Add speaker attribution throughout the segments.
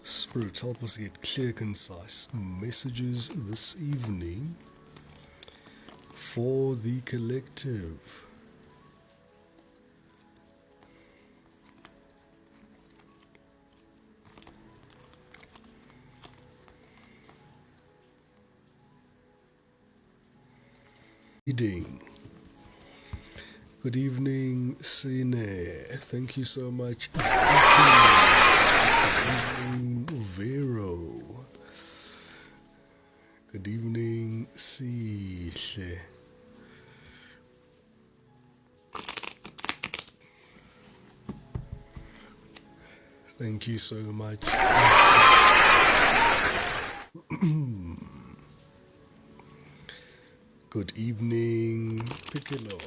Speaker 1: Spirit, help us get clear, concise messages this evening for the collective. Good evening, Sine. Thank you so much. Good evening, Vero. Good evening, Sihle. Thank you so much. Good evening, Piccolo.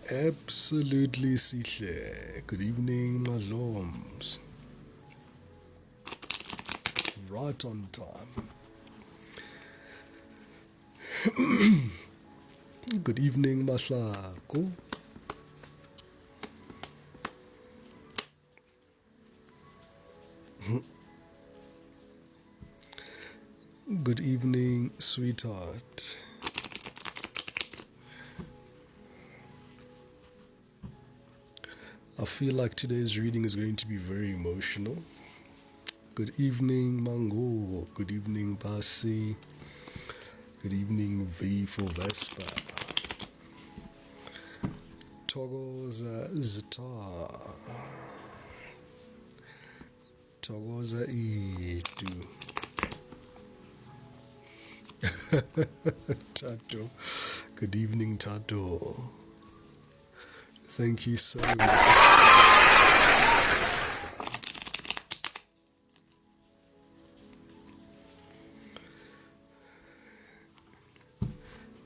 Speaker 1: Absolutely, Sihle. Good evening, Maloms. Right on time. Good evening, Mahlako. Good evening, sweetheart. I feel like today's reading is going to be very emotional. Good evening, Mango. Good evening, Basi. Good evening, V for Vespa. Togoza Zita. Togoza Itu. Tato. Good evening, Tato. Thank you so much.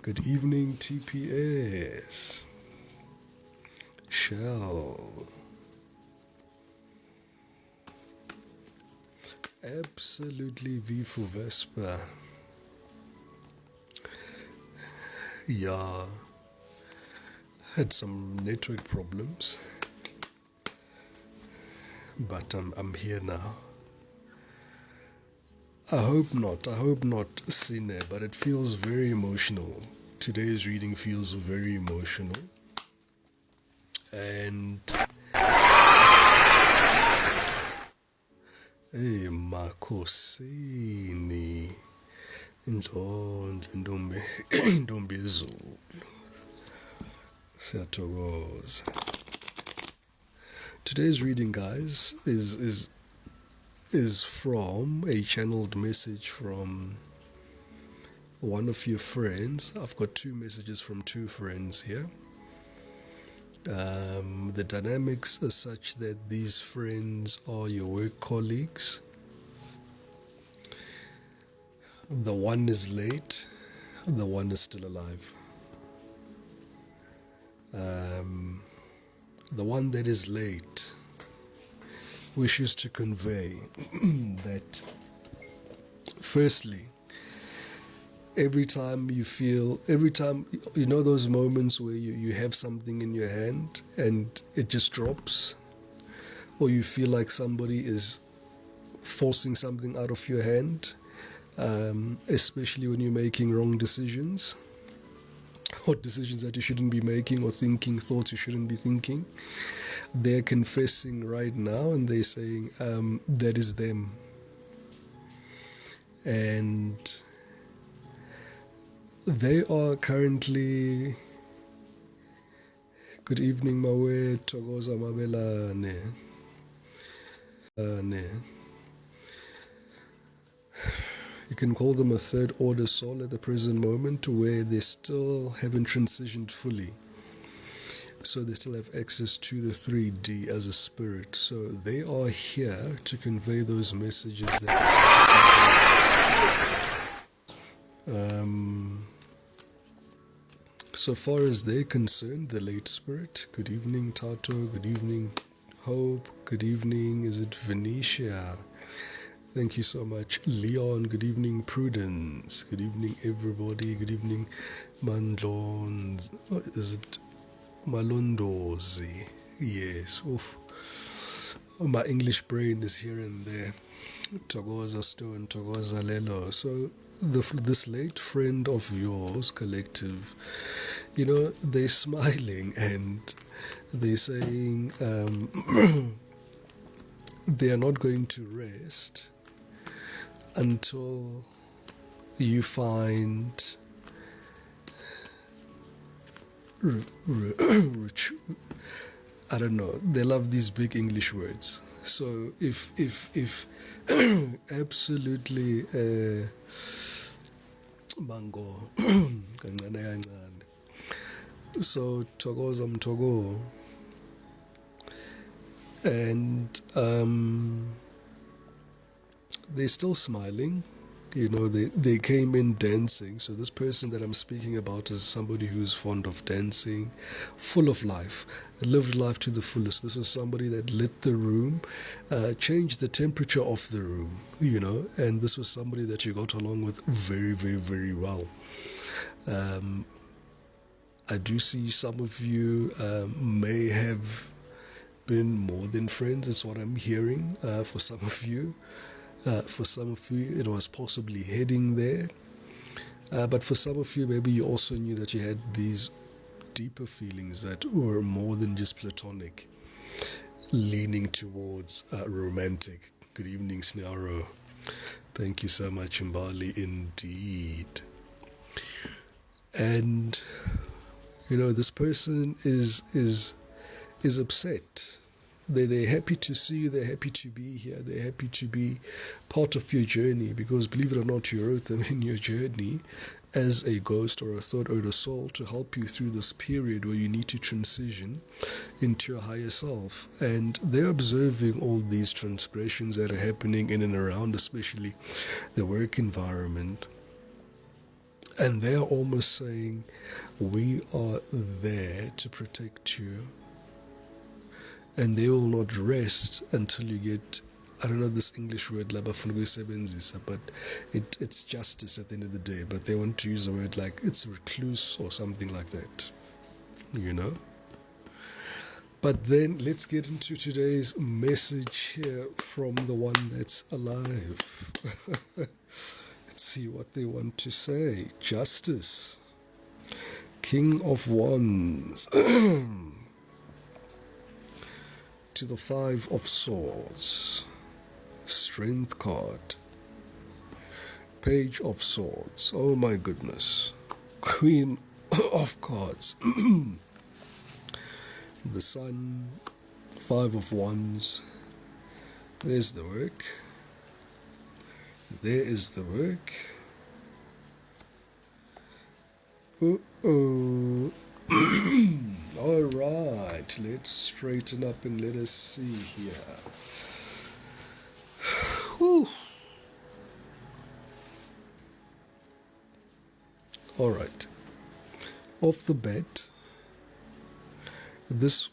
Speaker 1: Good evening, TPS. Shell. Absolutely V for Vespa. Yeah. Had some network problems, but I'm here now. I hope not, Sine, but it feels very emotional. Today's reading feels very emotional. And hey, Makosini Ndombi Zulu. Siyathokoza. Today's reading, guys, is from a channeled message from one of your friends. I've got two messages from two friends here. The dynamics are such that these friends are your work colleagues. The one is late, the one is still alive. The one that is late wishes to convey that, firstly, every time you know those moments where you have something in your hand and it just drops, or you feel like somebody is forcing something out of your hand, especially when you're making wrong decisions, or decisions that you shouldn't be making, or thinking thoughts you shouldn't be thinking. They're confessing right now and they're saying that is them. And they are currently, good evening, Mawe Togoza Mabelane. You can call them a third order soul at the present moment, where they still haven't transitioned fully. So they still have access to the 3D as a spirit. So they are here to convey those messages that so far as they're concerned, the late spirit. Good evening, Tato. Good evening, Hope. Good evening, is it Venetia? Thank you so much, Leon. Good evening, Prudence. Good evening, everybody. Good evening, Mandlons. What is it? Malondozi. Yes. Oof. My English brain is here and there. Togoza Stone, Togoza Lelo. So this late friend of yours, collective, they're smiling and they're saying they are not going to rest until you find I don't know. They love these big English words. So if absolutely mango kancane kancane. So thokoza mthoko, and they're still smiling. They came in dancing. So this person that I'm speaking about is somebody who's fond of dancing, full of life, lived life to the fullest. This was somebody that lit the room, changed the temperature of the room, and this was somebody that you got along with very, very, very well. I do see some of you may have been more than friends. It's what I'm hearing for some of you. For some of you, it was possibly heading there. But for some of you, maybe you also knew that you had these deeper feelings that were more than just platonic, leaning towards romantic. Good evening, Snaro. Thank you so much, Mbali, indeed. And, this person is upset. They're happy to see you, they're happy to be here, they're happy to be part of your journey, because believe it or not, you wrote them in your journey as a ghost or a thought or a soul to help you through this period where you need to transition into your higher self. And they're observing all these transgressions that are happening in and around, especially the work environment. And they're almost saying, we are there to protect you. And they will not rest until you get, I don't know this English word, but it's justice at the end of the day. But they want to use a word like it's recluse or something like that, But then let's get into today's message here from the one that's alive. Let's see what they want to say. Justice. King of Wands. To the Five of Swords, Strength card, Page of Swords, oh my goodness, Queen of Cards, the Sun, Five of Wands. There's the work, there is the work. All right, let's straighten up and let us see here. Whew. All right, off the bat, this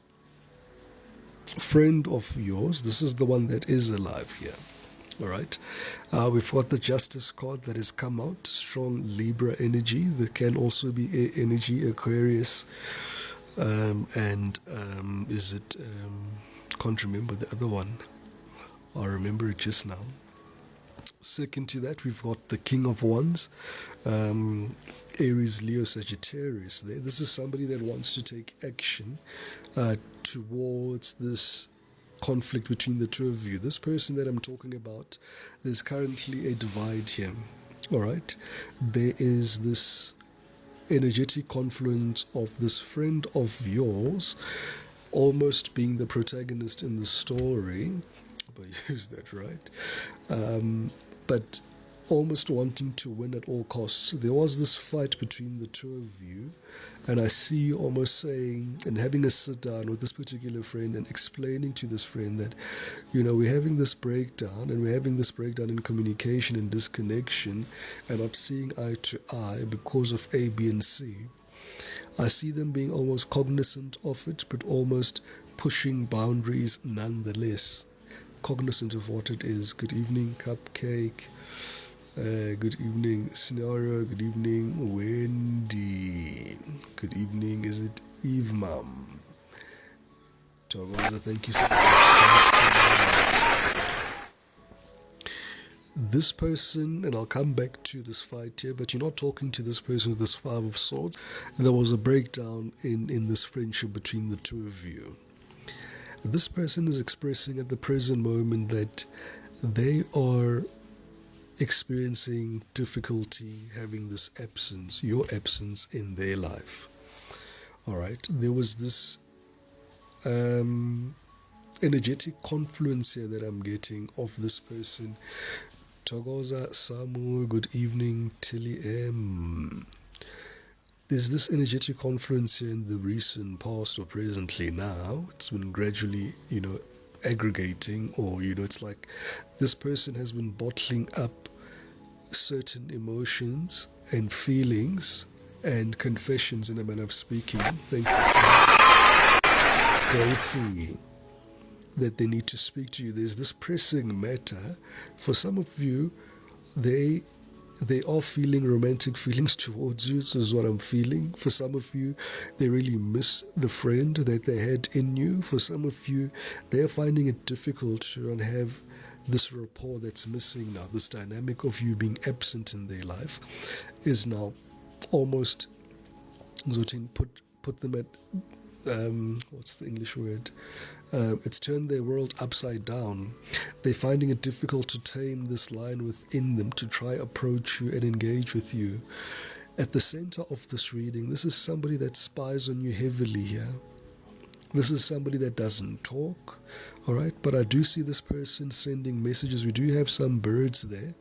Speaker 1: friend of yours, this is the one that is alive here. All right, we've got the Justice card that has come out, strong Libra energy. There can also be air energy, Aquarius, can't remember the other one. I remember it just now. Second to that, we've got the King of Wands, Aries, Leo, Sagittarius. This is somebody that wants to take action towards this conflict between the two of you. This person that I'm talking about, there's currently a divide here. All right, there is this energetic confluence of this friend of yours almost being the protagonist in the story, if I use that right, but almost wanting to win at all costs. There was this fight between the two of you, and I see you almost saying and having a sit down with this particular friend and explaining to this friend that, we're having this breakdown, and we're having this breakdown in communication and disconnection and not seeing eye to eye because of A, B, and C. I see them being almost cognizant of it, but almost pushing boundaries nonetheless, cognizant of what it is. Good evening, Cupcake. Good evening, Scenario. Good evening, Wendy. Good evening, is it Eve Mom? Togoza, thank you so much. This person, and I'll come back to this fight here, but you're not talking to this person with this Five of Swords. There was a breakdown in this friendship between the two of you. This person is expressing at the present moment that they are experiencing difficulty having this absence, your absence in their life. Alright, there was this energetic confluence here that I'm getting of this person. Togoza, Samu, good evening, Tilly M. There's this energetic confluence here in the recent past or presently now. It's been gradually, aggregating, or, it's like this person has been bottling up certain emotions and feelings and confessions, in a manner of speaking. Thank you. Gracie, that they need to speak to you. There's this pressing matter. For some of you, they are feeling romantic feelings towards you. This is what I'm feeling. For some of you, they really miss the friend that they had in you. For some of you, they are finding it difficult to have this rapport that's missing now. This dynamic of you being absent in their life is now almost put them at what's the English word? It's turned their world upside down. They're finding it difficult to tame this line within them, to try approach you and engage with you. At the center of this reading, this is somebody that spies on you heavily here. This is somebody that doesn't talk, all right? But I do see this person sending messages. We do have some birds there,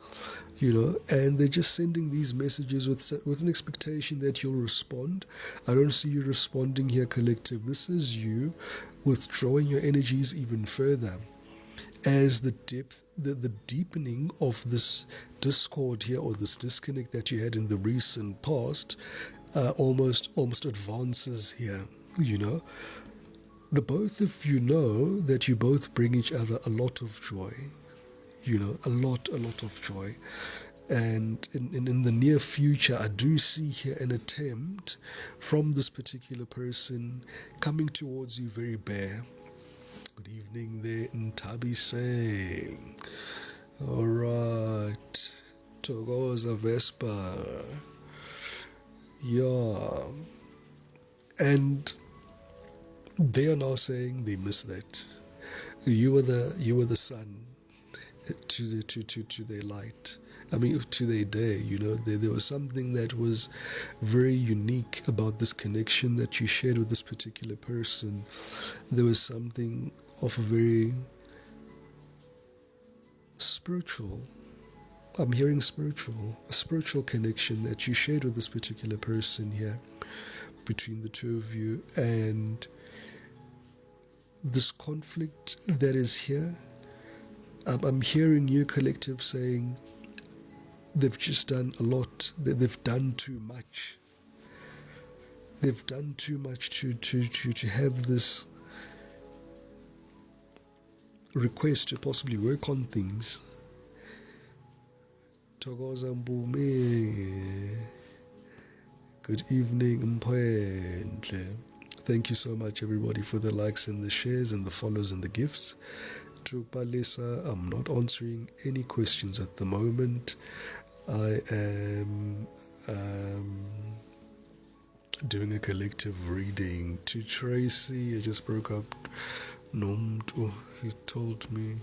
Speaker 1: and they're just sending these messages with an expectation that you'll respond. I don't see you responding here, collective. This is you withdrawing your energies even further, as the deepening of this discord here, or this disconnect that you had in the recent past, almost advances here. The both of you know that you both bring each other a lot of joy. A lot of joy. And in the near future, I do see here an attempt from this particular person coming towards you very bare. Good evening there, Ntabi saying. Alright. Togoza Vespa. Yeah. And they are now saying they miss that. You were the sun to their light. To their day. There was something that was very unique about this connection that you shared with this particular person. There was something of a very spiritual. I'm hearing a spiritual connection that you shared with this particular person here, between the two of you, and this conflict that is here. I'm hearing you, collective, saying they've just done a lot. They've done too much. They've done too much to have this request to possibly work on things. Togoza Mbume. Good evening, Mpwentle. Thank you so much, everybody, for the likes and the shares and the follows and the gifts. To Palisa, I'm not answering any questions at the moment. I am doing a collective reading. To Tracy, I just broke up. He told me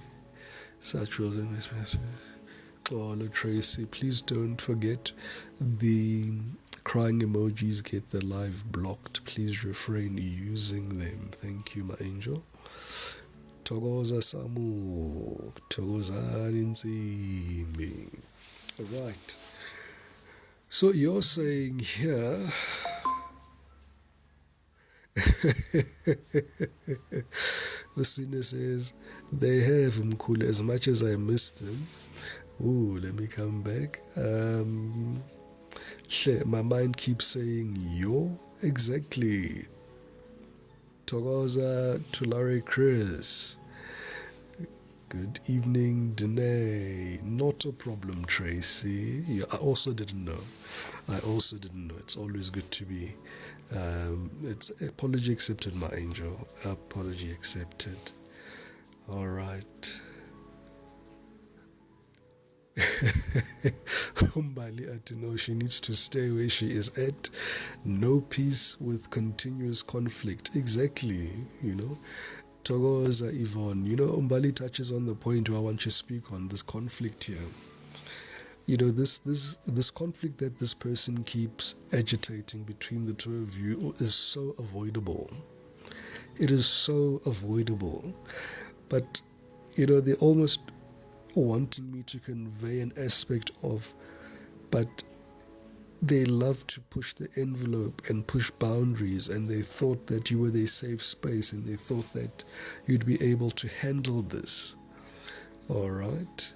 Speaker 1: such was in this message. Oh, Tracy, please don't forget the crying emojis get the live blocked. Please refrain using them. Thank you, my angel. Togoza Samu. Togoza Nzimi. Right. So you're saying here Usine says they have Mkule as much as I miss them. Ooh, let me come back. My mind keeps saying yo. Exactly. Togoza Tulare Chris. Good evening, Danae. Not a problem, Tracy. Yeah, I also didn't know. It's always good to be. It's apology accepted, my angel. Apology accepted. All right. Umbali Atino, she needs to stay where she is at. No peace with continuous conflict. Exactly, Togoza Yvonne, Umbali touches on the point where I want to speak on this conflict here. This conflict that this person keeps agitating between the two of you is so avoidable. It is so avoidable. But, they almost wanting me to convey an aspect of, but they love to push the envelope and push boundaries, and they thought that you were their safe space, and they thought that you'd be able to handle this. All right.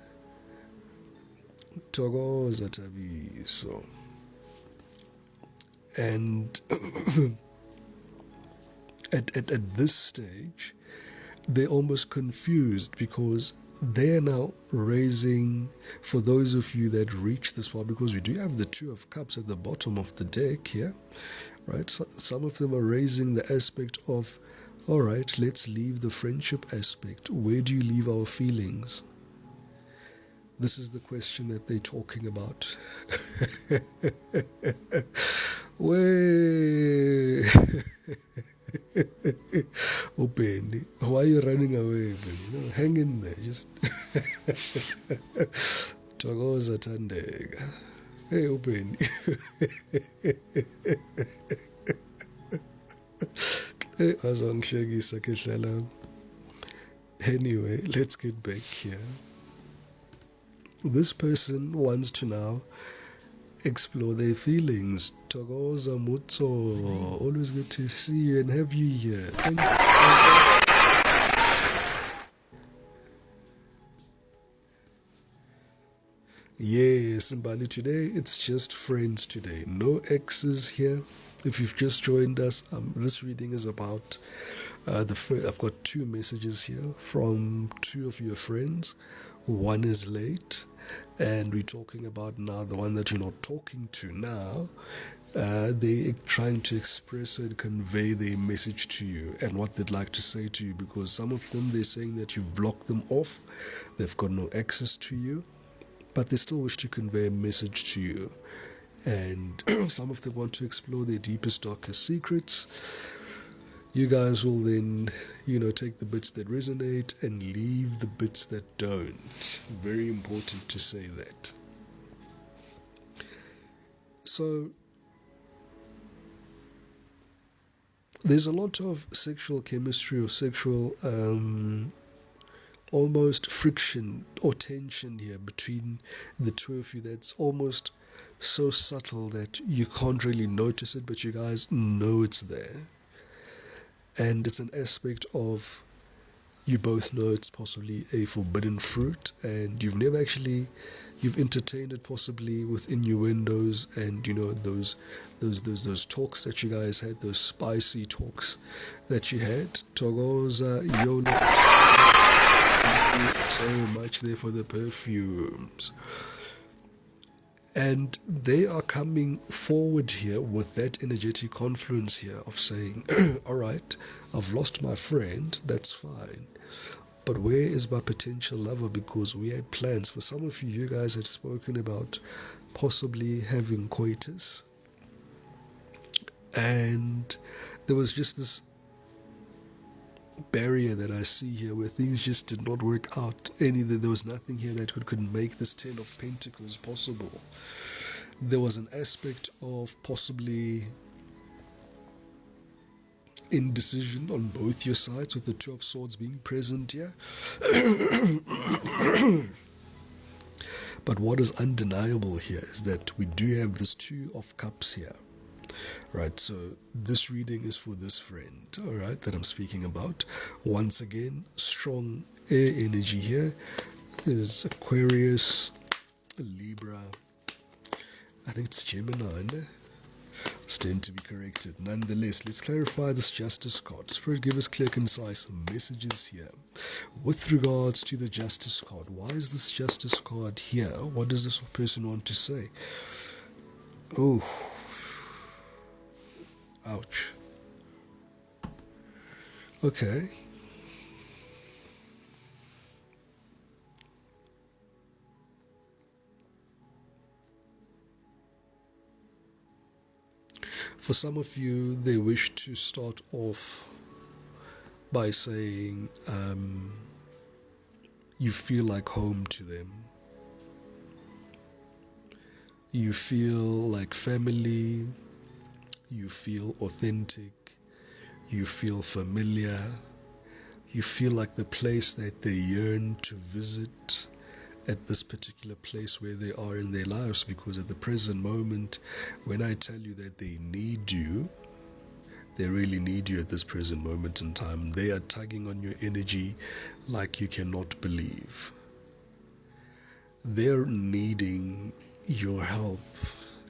Speaker 1: Togoza Tabiso. And at this stage, they're almost confused because they're now raising, for those of you that reach this part, because we do have the Two of Cups at the bottom of the deck here, right? So some of them are raising the aspect of, all right, let's leave the friendship aspect. Where do you leave our feelings? This is the question that they're talking about. Way. Oh, Benny, why are you running away, Benny? Hang in there, just Togoza Tandega. Hey, oh, Benny. Anyway, let's get back here. This person wants to now explore their feelings. Togoza Mutso, always good to see you and have you here. Thank you. Yes, Mbali, today it's just friends today. No exes here. If you've just joined us, this reading is about I've got two messages here from two of your friends. One is late, and we're talking about now the one that you're not talking to now. They're trying to express and convey their message to you and what they'd like to say to you, because some of them, they're saying that you've blocked them off, they've got no access to you, but they still wish to convey a message to you. And some of them want to explore their deepest, darkest secrets. You guys will then, take the bits that resonate and leave the bits that don't. Very important to say that. So, there's a lot of sexual chemistry or sexual almost friction or tension here between the two of you that's almost so subtle that you can't really notice it, but you guys know it's there. And it's an aspect of, you both know it's possibly a forbidden fruit, and you've entertained it possibly within your windows, and those talks that you guys had, those spicy talks that you had. Togoza Yolo, thank you so much there for the perfumes. And they are coming forward here with that energetic confluence here of saying, all right, I've lost my friend, that's fine. But where is my potential lover? Because we had plans. For some of you, you guys had spoken about possibly having coitus. And there was just this barrier that I see here where things just did not work out. There was nothing here that could make this 10 of Pentacles possible. There was an aspect of possibly indecision on both your sides, with the Two of Swords being present here. But what is undeniable here is that we do have this Two of Cups here. Right, so this reading is for this friend, all right, that I'm speaking about. Once again, strong air energy here. There's Aquarius, Libra, I think it's Gemini, no? Stand to be corrected. Nonetheless, let's clarify this Justice card. Spirit, give us clear, concise messages here. With regards to the justice card, why is this justice card here? What does this person want to say? Oh, ouch. Okay. For some of you, they wish to start off by saying you feel like home to them. You feel like family. You feel authentic. You feel familiar. You feel like the place that they yearn to visit at this particular place where they are in their lives, because at the present moment, when I tell you that they need you, they really need you at this present moment in time. They are tugging on your energy like you cannot believe. They're needing your help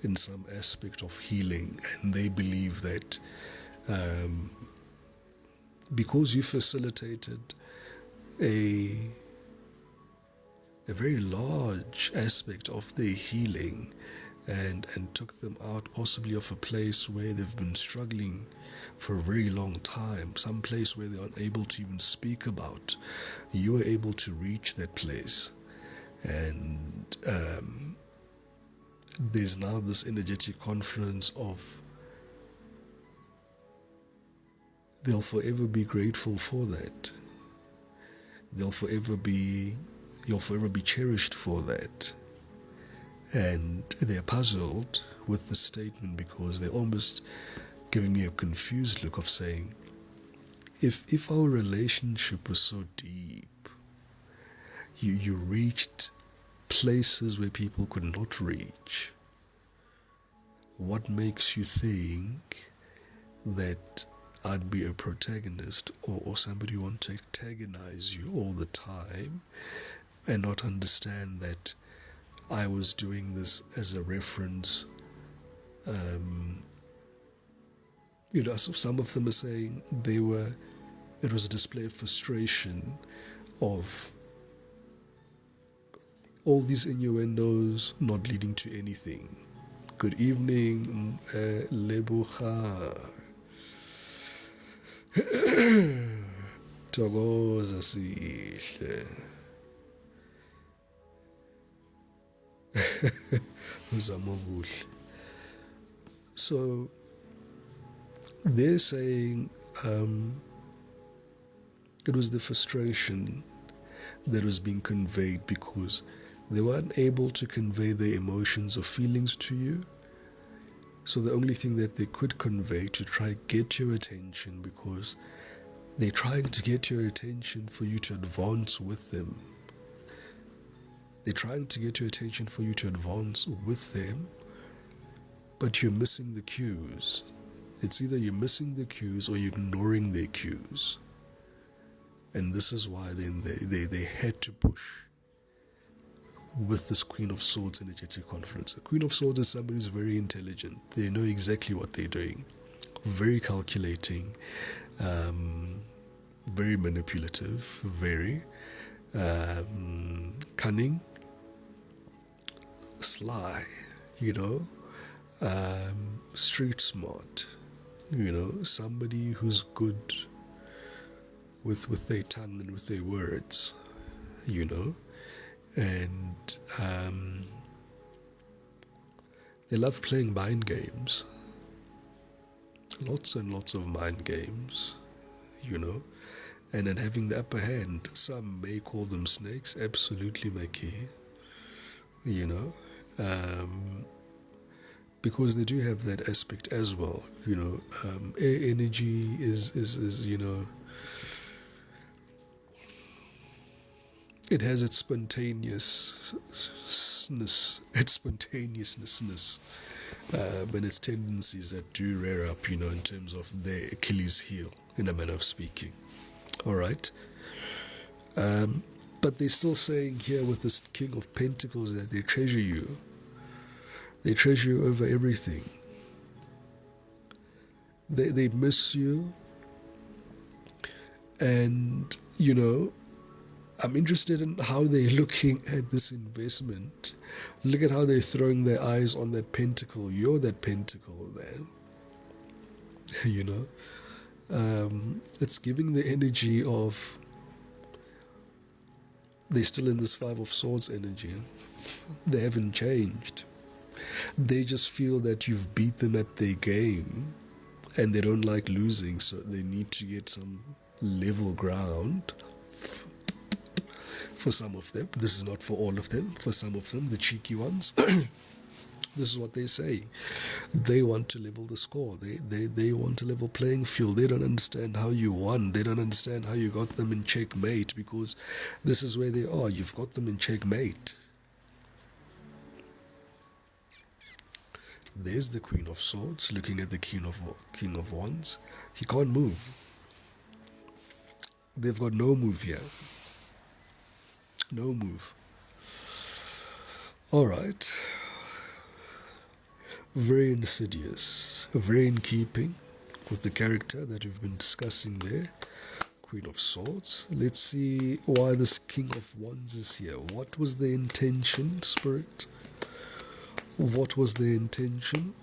Speaker 1: in some aspect of healing, and they believe that because you facilitated a very large aspect of their healing and took them out possibly of a place where they've been struggling for a very long time, some place where they're unable to even speak about, you were able to reach that place. And there's now this energetic confluence of they'll forever be grateful for that. You'll forever be cherished for that. And they're puzzled with the statement because they're almost giving me a confused look of saying, if our relationship was so deep, you reached places where people could not reach, what makes you think that I'd be a protagonist or somebody who wants to antagonize you all the time and not understand that I was doing this as a reference? So some of them are saying it was a display of frustration of all these innuendos not leading to anything. Good evening, Lebucha. Togoza sihle. Uzamobuhle. So they're saying it was the frustration that was being conveyed because they were unable to convey their emotions or feelings to you. So the only thing that they could convey to try get your attention, because they're trying to get your attention for you to advance with them. They're trying to get your attention for you to advance with them, but you're missing the cues. It's either you're missing the cues or you're ignoring their cues. And this is why then they had to push with this Queen of Swords energetic confluence. A Queen of Swords is somebody who's very intelligent. They know exactly what they're doing. Very calculating, very manipulative, very cunning, sly, street smart, somebody who's good with their tongue and with their words, and they love playing mind games, lots and lots of mind games, and then having the upper hand. Some may call them snakes, absolutely, Maki, because they do have that aspect as well, air energy is it has its spontaneousness, and its tendencies that do rear up, in terms of their Achilles heel, in a manner of speaking. All right. But they're still saying here with this King of Pentacles that they treasure you. They treasure you over everything. They miss you. And, I'm interested in how they're looking at this investment. Look at how they're throwing their eyes on that pentacle. You're that pentacle there. You know? It's giving the energy of they're still in this Five of Swords energy. They haven't changed. They just feel that you've beat them at their game and they don't like losing, so they need to get some level ground. For some of them, this is not for all of them, for some of them, the cheeky ones, this is what they say. They want to level the score. They want a level playing field. They don't understand how you won. They don't understand how you got them in checkmate, because this is where they are. You've got them in checkmate. There's the Queen of Swords looking at the King of Wands. He can't move. They've got no move here. No move. Alright. Very insidious. Very in keeping with the character that we've been discussing there. Queen of Swords. Let's see why this King of Wands is here. What was the intention, Spirit? What was the intention?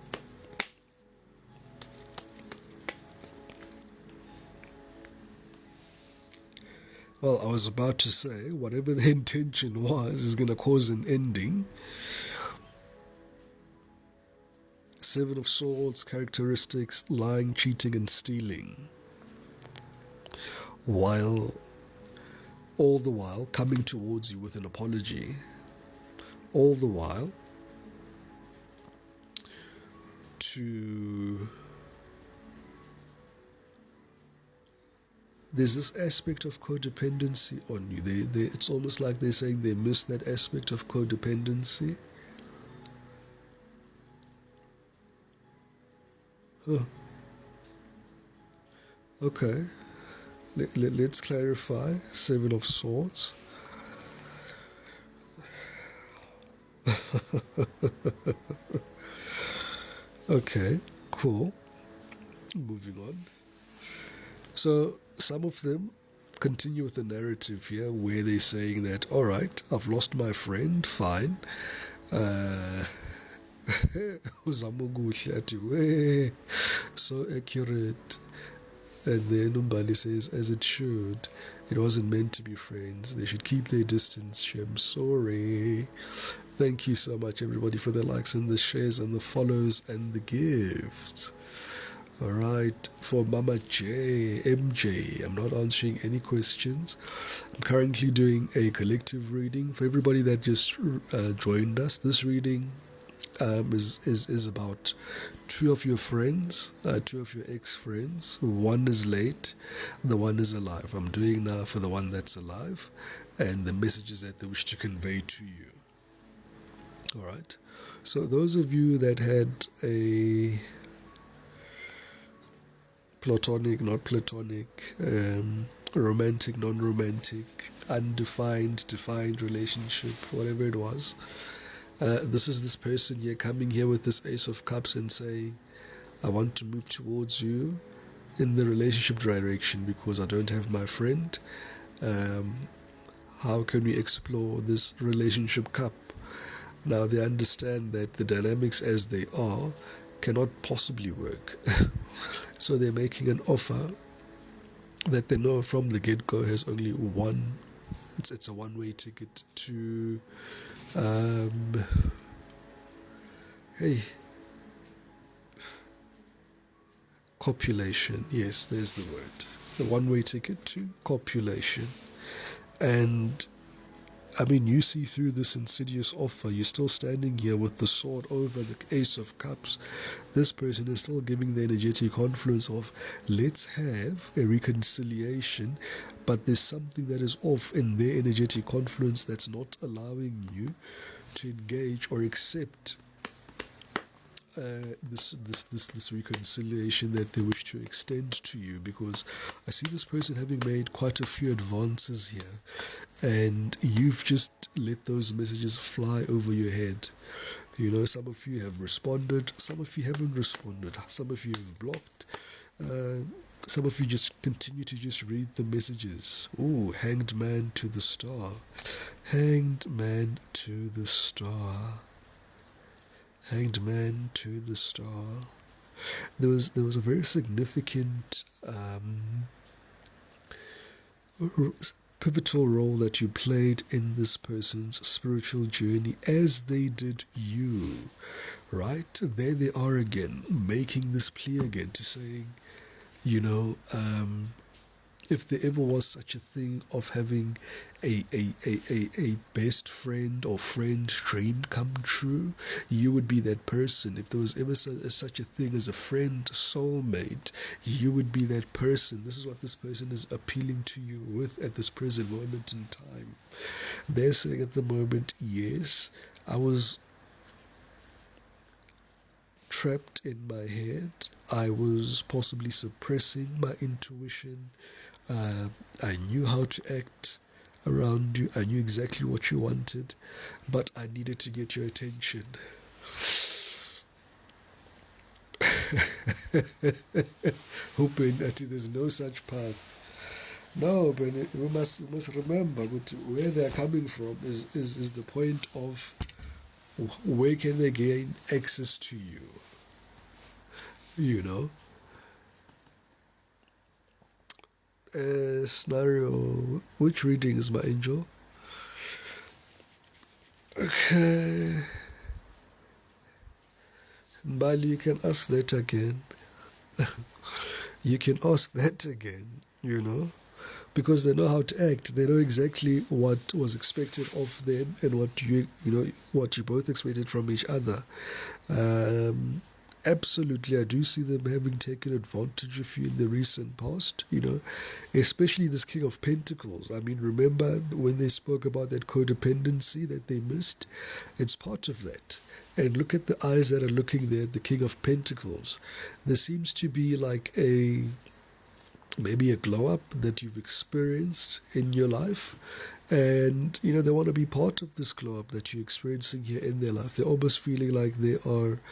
Speaker 1: Well, I was about to say, whatever the intention was is going to cause an ending. Seven of Swords, characteristics, lying, cheating, and stealing. All the while coming towards you with an apology. All the while there's this aspect of codependency on you. It's almost like they're saying they miss that aspect of codependency. Huh. Okay. Let's clarify. Seven of Swords. Okay, cool. Moving on. So some of them continue with the narrative here where they're saying that, alright, I've lost my friend, fine. So accurate. And then Umbali says, as it should, it wasn't meant to be friends. They should keep their distance. Shem, sorry. Thank you so much, everybody, for the likes and the shares and the follows and the gifts. Alright, for Mama J, MJ, I'm not answering any questions. I'm currently doing a collective reading. For everybody that just joined us, this reading is about two of your friends, two of your ex-friends. One is late, the one is alive. I'm doing now for the one that's alive and the messages that they wish to convey to you. Alright, so those of you that had a platonic, not platonic, romantic, non-romantic, undefined, defined relationship, whatever it was, this is this person here coming here with this Ace of Cups and saying, I want to move towards you in the relationship direction because I don't have my friend. How can we explore this relationship cup? Now they understand that the dynamics as they are cannot possibly work. So they're making an offer that they know from the get-go has only one. It's a one-way ticket to copulation. Yes, there's the word. The one-way ticket to copulation. And I mean, you see through this insidious offer, you're still standing here with the sword over the Ace of Cups. This person is still giving the energetic confluence of, let's have a reconciliation, but there's something that is off in their energetic confluence that's not allowing you to engage or accept this reconciliation that they wish to extend to you, because I see this person having made quite a few advances here and you've just let those messages fly over your head. You know, some of you have responded, some of you haven't responded, some of you have blocked, Some of you just continue to just read the messages. Ooh, hanged man to the star. Hanged man to the star. Hanged man to the star. There was a very significant pivotal role that you played in this person's spiritual journey as they did you. Right? There they are again, making this plea again to saying, if there ever was such a thing of having a best friend or friend dream come true, you would be that person. If there was ever such a thing as a friend soulmate, you would be that person. This is what this person is appealing to you with at this present moment in time. They're saying at the moment, yes, I was trapped in my head. I was possibly suppressing my intuition. I knew how to act around you. I knew exactly what you wanted, but I needed to get your attention. Hoping that there's no such path. No, but we must remember where they're coming from is the point of where can they gain access to you. Scenario, which reading is my angel? Okay. Bali, you can ask that again. You can ask that again, because they know how to act. They know exactly what was expected of them and what you both expected from each other. Absolutely, I do see them having taken advantage of you in the recent past, especially this King of Pentacles. I mean, remember when they spoke about that codependency that they missed? It's part of that. And look at the eyes that are looking there at the King of Pentacles. There seems to be like maybe a glow up that you've experienced in your life. And, they want to be part of this glow up that you're experiencing here in their life. They're almost feeling like they are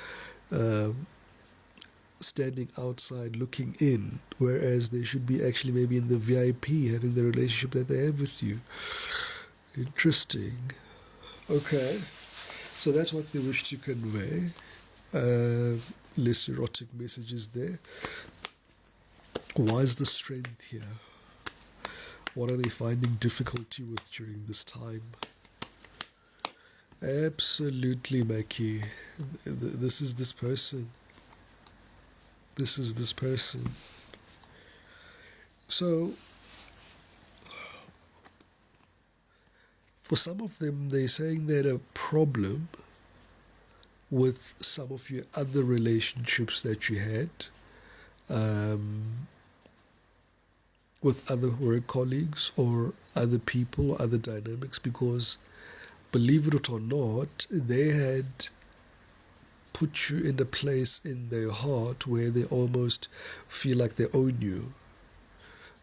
Speaker 1: standing outside looking in, whereas they should be actually maybe in the VIP having the relationship that they have with you. Interesting. Okay, so that's what they wish to convey. Less erotic messages there. Why is the strength here? What are they finding difficulty with during this time? Absolutely, Mackie. This is this person. This is this person. So, for some of them, they're saying that a problem with some of your other relationships that you had, with other work colleagues or other people or other dynamics, because believe it or not, they had put you in a place in their heart where they almost feel like they own you.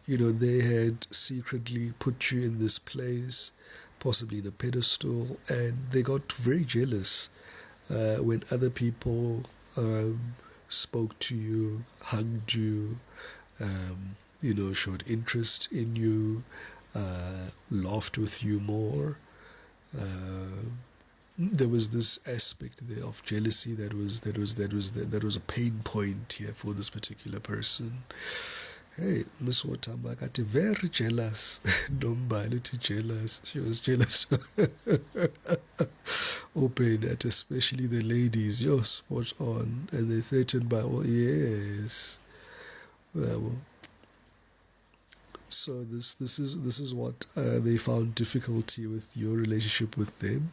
Speaker 1: They had secretly put you in this place, possibly in a pedestal, and they got very jealous when other people spoke to you, hugged you, showed interest in you, laughed with you more. There was this aspect there of jealousy that was a pain point here for this particular person. Hey, Miss Watama got very jealous. Nombali jealous. She was jealous. Open at especially the ladies. Yo, spot on, and they threatened by all. Yes. Well, so this is what they found difficulty with your relationship with them.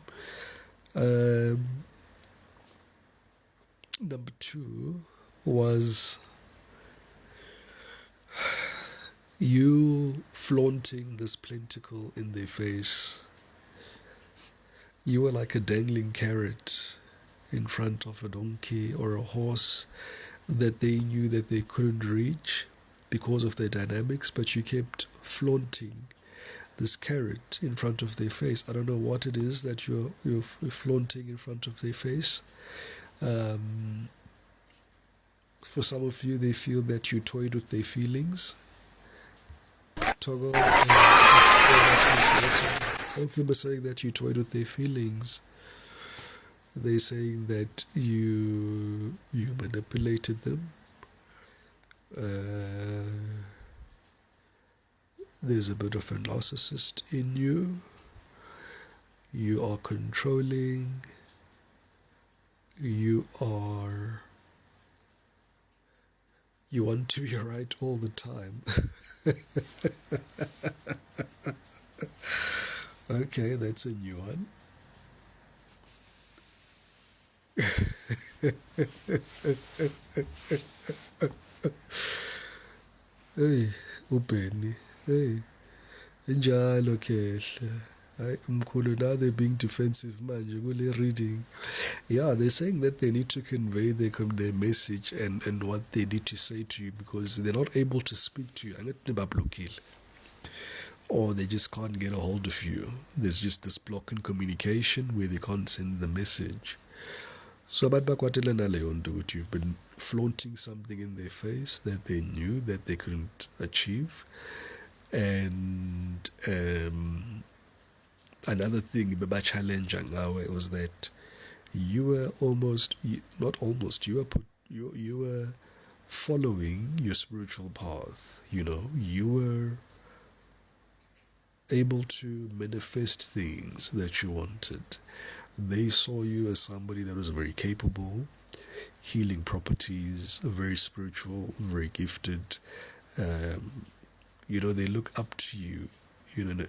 Speaker 1: Number 2 was you flaunting this pentacle in their face. You were like a dangling carrot in front of a donkey or a horse that they knew that they couldn't reach because of their dynamics, but you kept flaunting this carrot in front of their face. I don't know what it is that you're flaunting in front of their face. For some of you, they feel that you toyed with their feelings. Toggle. Some of them are saying that you toyed with their feelings. They're saying that you manipulated them. There's a bit of a narcissist in you. You are controlling. You want to be right all the time. Okay, that's a new one. Hey, uBenny. Hey, njalo kehla. Now they're being defensive manje kule reading. Yeah, they're saying that they need to convey their message and what they need to say to you because they're not able to speak to you. Or they just can't get a hold of you. There's just this block in communication where they can't send the message. So you've been flaunting something in their face that they knew that they couldn't achieve. And another thing about challenging was that you were you were following your spiritual path. You were able to manifest things that you wanted. They saw you as somebody that was very capable, healing properties, very spiritual, very gifted. They look up to you, in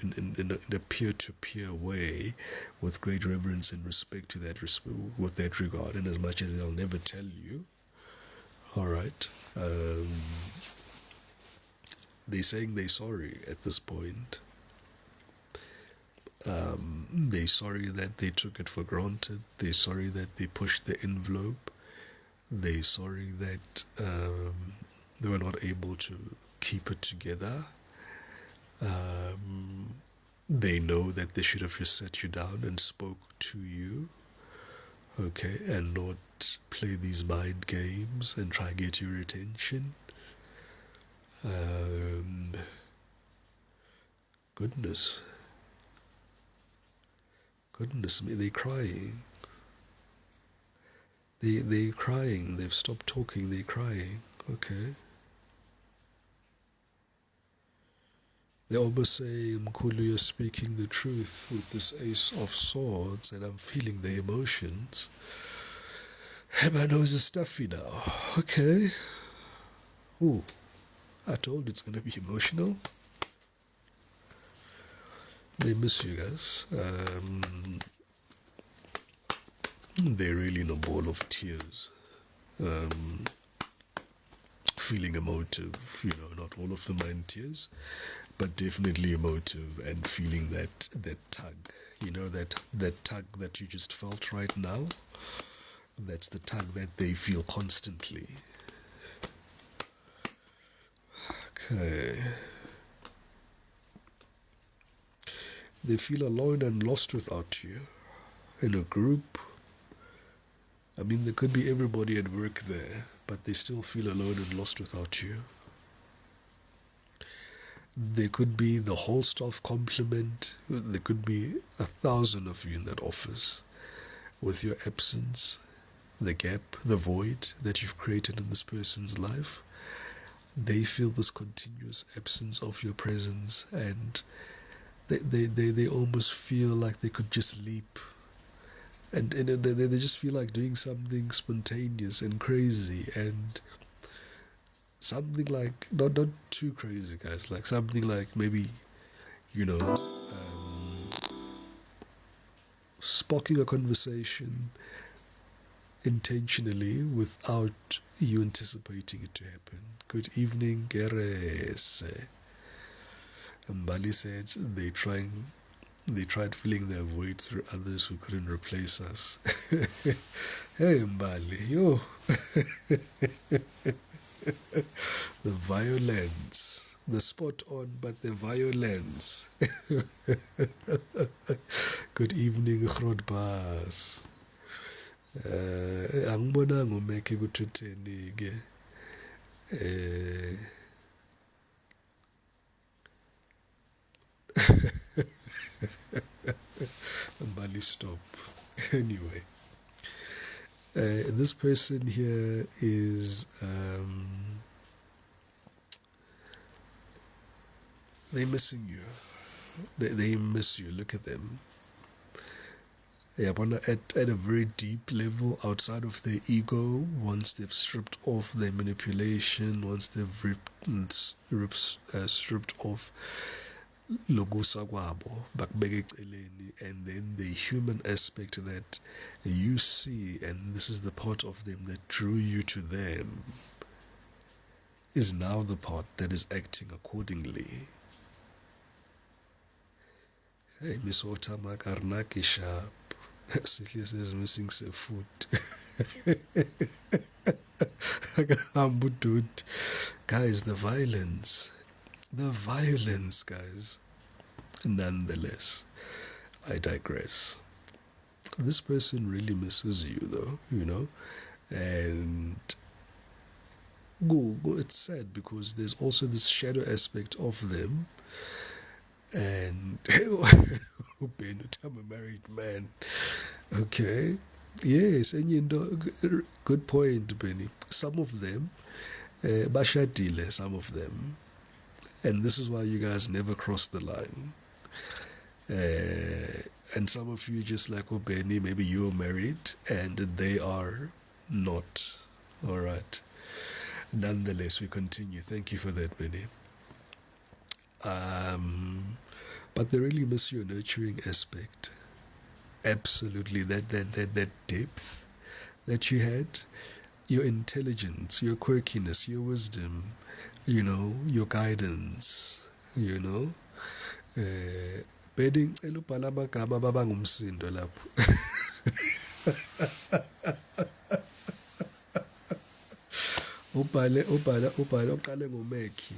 Speaker 1: a peer-to-peer way, with great reverence and respect with that regard. And as much as they'll never tell you, all right, they're saying they're sorry at this point. They're sorry that they took it for granted. They're sorry that they pushed the envelope. They're sorry that they were not able to keep it together. They know that they should have just sat you down and spoke to you, okay, and not play these mind games and try and get your attention. Goodness me, they're crying. They're crying. They've stopped talking. They're crying. Okay. They almost say, Mkhulu, you're speaking the truth with this Ace of Swords, and I'm feeling the emotions. And my nose is stuffy now. Okay. Ooh, I told you it's going to be emotional. They miss you guys. They're really in a ball of tears. Feeling emotive, not all of them are in tears, but definitely emotive and feeling that tug, that tug that you just felt right now. That's the tug that they feel constantly. Okay. They feel alone and lost without you. In a group, there could be everybody at work there, but they still feel alone and lost without you. There could be the whole staff complement. There could be 1,000 of you in that office. With your absence, the gap, the void that you've created in this person's life, they feel this continuous absence of your presence, and they almost feel like they could just leap. And they just feel like doing something spontaneous and crazy, and something like, not too crazy, guys, like something like maybe, sparking a conversation intentionally without you anticipating it to happen. Good evening, Gerese. Mbali said they tried filling their void through others who couldn't replace us. Hey Mbali, yo. The violence. The spot on, but the violence. Good evening, Grodbas. Angibonanga umeke ku-20 ke. Uh, Bali stop. Anyway, this person here is they missing you. They miss you. Look at them. Yeah, but at a very deep level, outside of their ego, once they've stripped off their manipulation, once they've stripped off lokusa kwabo bakubeka eceleni, and then the human aspect that you see, and this is the part of them that drew you to them, is now the part that is acting accordingly. Hey, Miss Watermark, Arnaki sharp. Sihle says missing food. Dude. Guys, the violence. The violence, guys. Nonetheless, I digress. This person really misses you, though, and it's sad because there's also this shadow aspect of them. And I'm a married man. Okay. Yes, and good point, Benny. Some of them, bashadile, some of them. And this is why you guys never cross the line. And some of you just like, oh, Benny, maybe you're married and they are not. All right. Nonetheless, we continue. Thank you for that, Benny. But they really miss your nurturing aspect. Absolutely, that depth that you had, your intelligence, your quirkiness, your wisdom, your guidance, Bedding elubhala amagama babangumsindo lapho. ubhale uqale ngomekhi.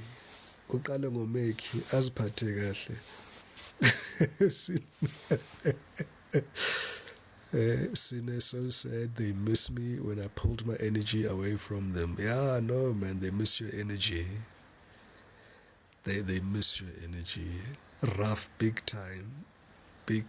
Speaker 1: Uqale ngomekhi aziphathe kahle. Sine so sad they miss me when I pulled my energy away from them. Yeah, no man, they miss your energy. They miss your energy. Rough, big time, Hey,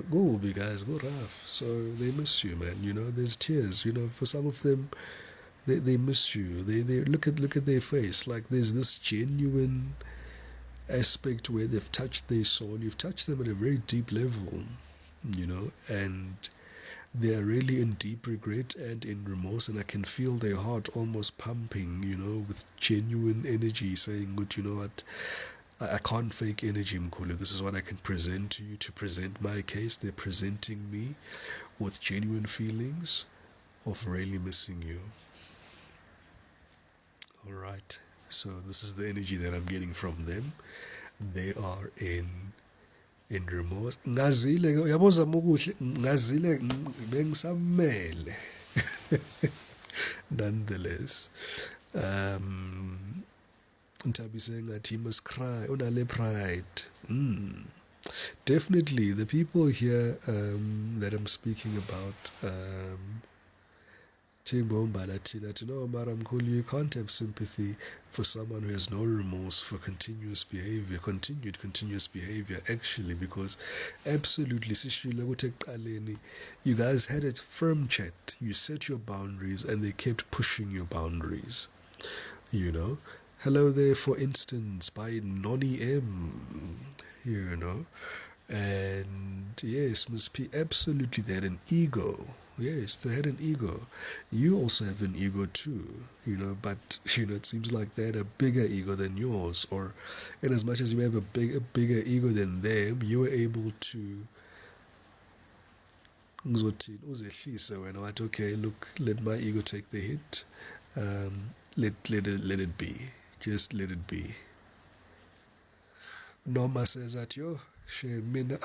Speaker 1: go big guys, go rough. So they miss you, man. There's tears. For some of them, they miss you. They look at their face. Like there's this genuine aspect where they've touched their soul. You've touched them at a very deep level, and they are really in deep regret and in remorse, and I can feel their heart almost pumping, with genuine energy, saying, "Good, you know what? I can't fake energy, Mkhulu. This is what I can present to you to present my case." They're presenting me with genuine feelings of really missing you. All right. So this is the energy that I'm getting from them. They are in remorse. Ngazile uyaboza mukuhle ngazile bengisamele. Nonetheless, Ntabi saying that he must cry. Unale pride. Definitely, the people here that I'm speaking about, no, Madam Kulu, you can't have sympathy for someone who has no remorse for continuous behavior, actually, because absolutely, you guys had a firm chat, you set your boundaries, and they kept pushing your boundaries, Hello there, for instance, by Nonny M, and yes, Miss P, absolutely, they had an ego. Yes, they had an ego. You also have an ego too, but, it seems like they had a bigger ego than yours, or in as much as you have a bigger ego than them, you were able to, okay, look, let my ego take the hit, let it be, just let it be. Norma says that,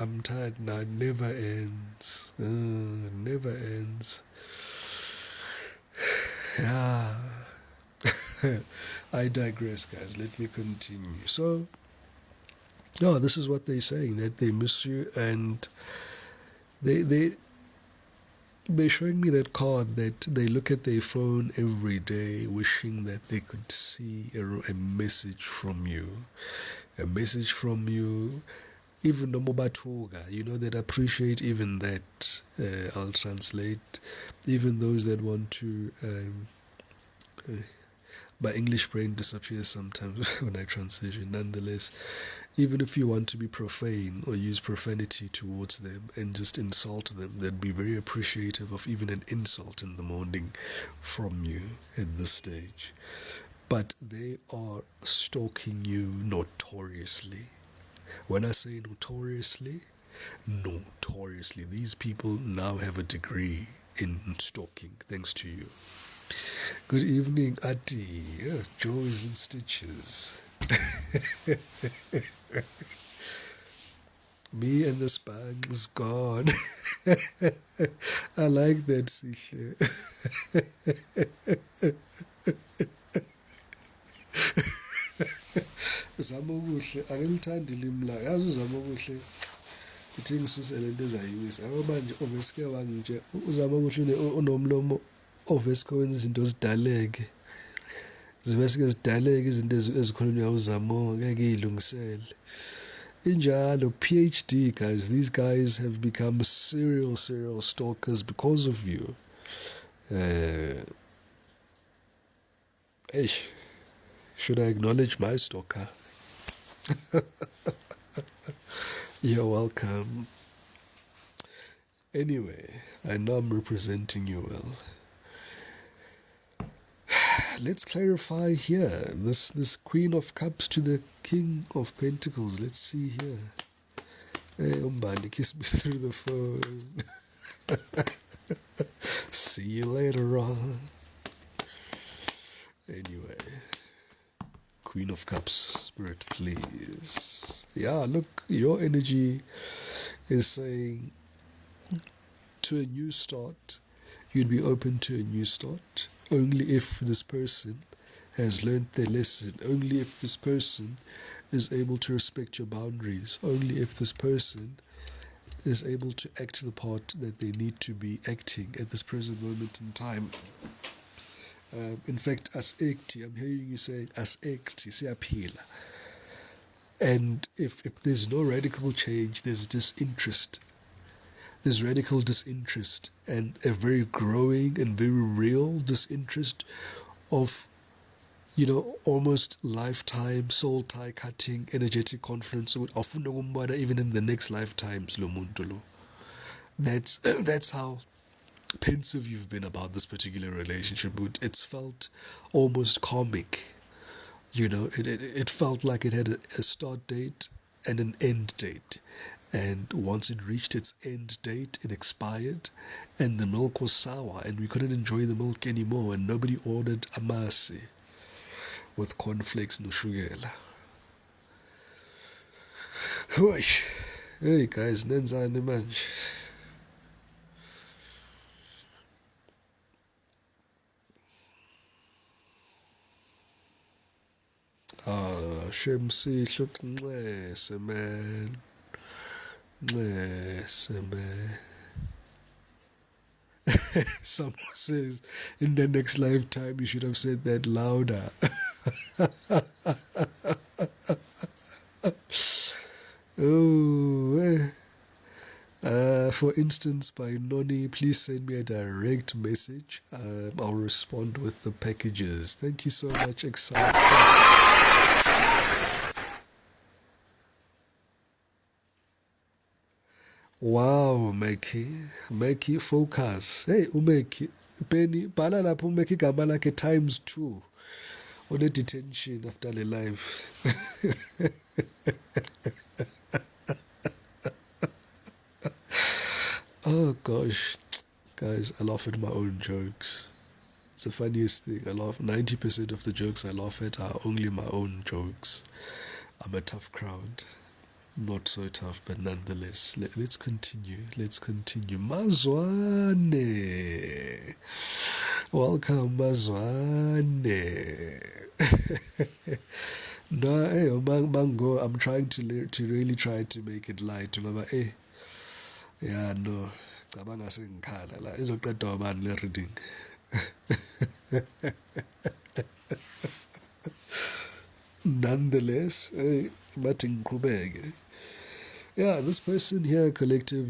Speaker 1: I'm tired now, it never ends. Never ends. Yeah. I digress, guys. Let me continue. So, this is what they're saying, that they miss you, and they they're showing me that card that they look at their phone every day, wishing that they could see a message from you. A message from you, even no mobatuga, that appreciate even that. I'll translate. Even those that want to. My English brain disappears sometimes when I transition. Nonetheless, even if you want to be profane or use profanity towards them and just insult them, they'd be very appreciative of even an insult in the morning from you at this stage. But they are stalking you notoriously. When I say notoriously, these people now have a degree in stalking thanks to you. Good evening, Ati. Yeah, Joe is in stitches. Me and the spang's gone. I like that, Sihle. Zama ubuhle akengithandi limla yazi uzama ubuhle ithi ngisusele into ezayimisa yabo manje obviously wangije uzama ubuhle unomlomo obviously wenza izinto zidaleke zibe sike zidaleke izinto ezikhulunywa uzamo ngeke ilungisele injalo PhD guys. These guys have become serial stalkers because of you. Should I acknowledge my stalker? You're welcome. Anyway, I know I'm representing you well. Let's clarify here. This Queen of Cups to the King of Pentacles. Let's see here. Hey, Umbani, kiss me through the phone. See you later on. Anyway, Queen of Cups, Spirit, please. Yeah, look, your energy is saying to a new start. You'd be open to a new start only if this person has learned their lesson, only if this person is able to respect your boundaries, only if this person is able to act the part that they need to be acting at this present moment in time. In fact, as ekti, I'm hearing you saying as ekti, siyaphila. And if there's no radical change, there's disinterest. There's radical disinterest and a very growing and very real disinterest of, almost lifetime soul tie cutting energetic confluence even in the next lifetimes. That's how pensive you've been about this particular relationship. It's felt almost karmic. It felt like it had a start date and an end date. And once it reached its end date, it expired, and the milk was sour, and we couldn't enjoy the milk anymore, and nobody ordered amasi with cornflakes no shugela. Hey guys, nenzani manje? Shemsihle ukunxese man. Man. Someone says in the next lifetime you should have said that louder. For instance, by Noni, please send me a direct message. I'll respond with the packages. Thank you so much, excited. Wow, Meki, focus. Hey, Umeki, Penny, bhala lapho umeki igama lakhe times 2. On a detention after the life. Oh gosh, guys, I laugh at my own jokes. It's the funniest thing. 90% of the jokes I laugh at are only my own jokes. I'm a tough crowd. Not so tough, but nonetheless. Let's continue. Mazwane. Welcome, Mazwane. No, hey, Mango, I'm trying to really try to make it light. Yeah, no. cabanga sengikhala la izoqedwa ubani le reading. Nonetheless, bathi ngiqhubeke. Yeah, this person here, collective,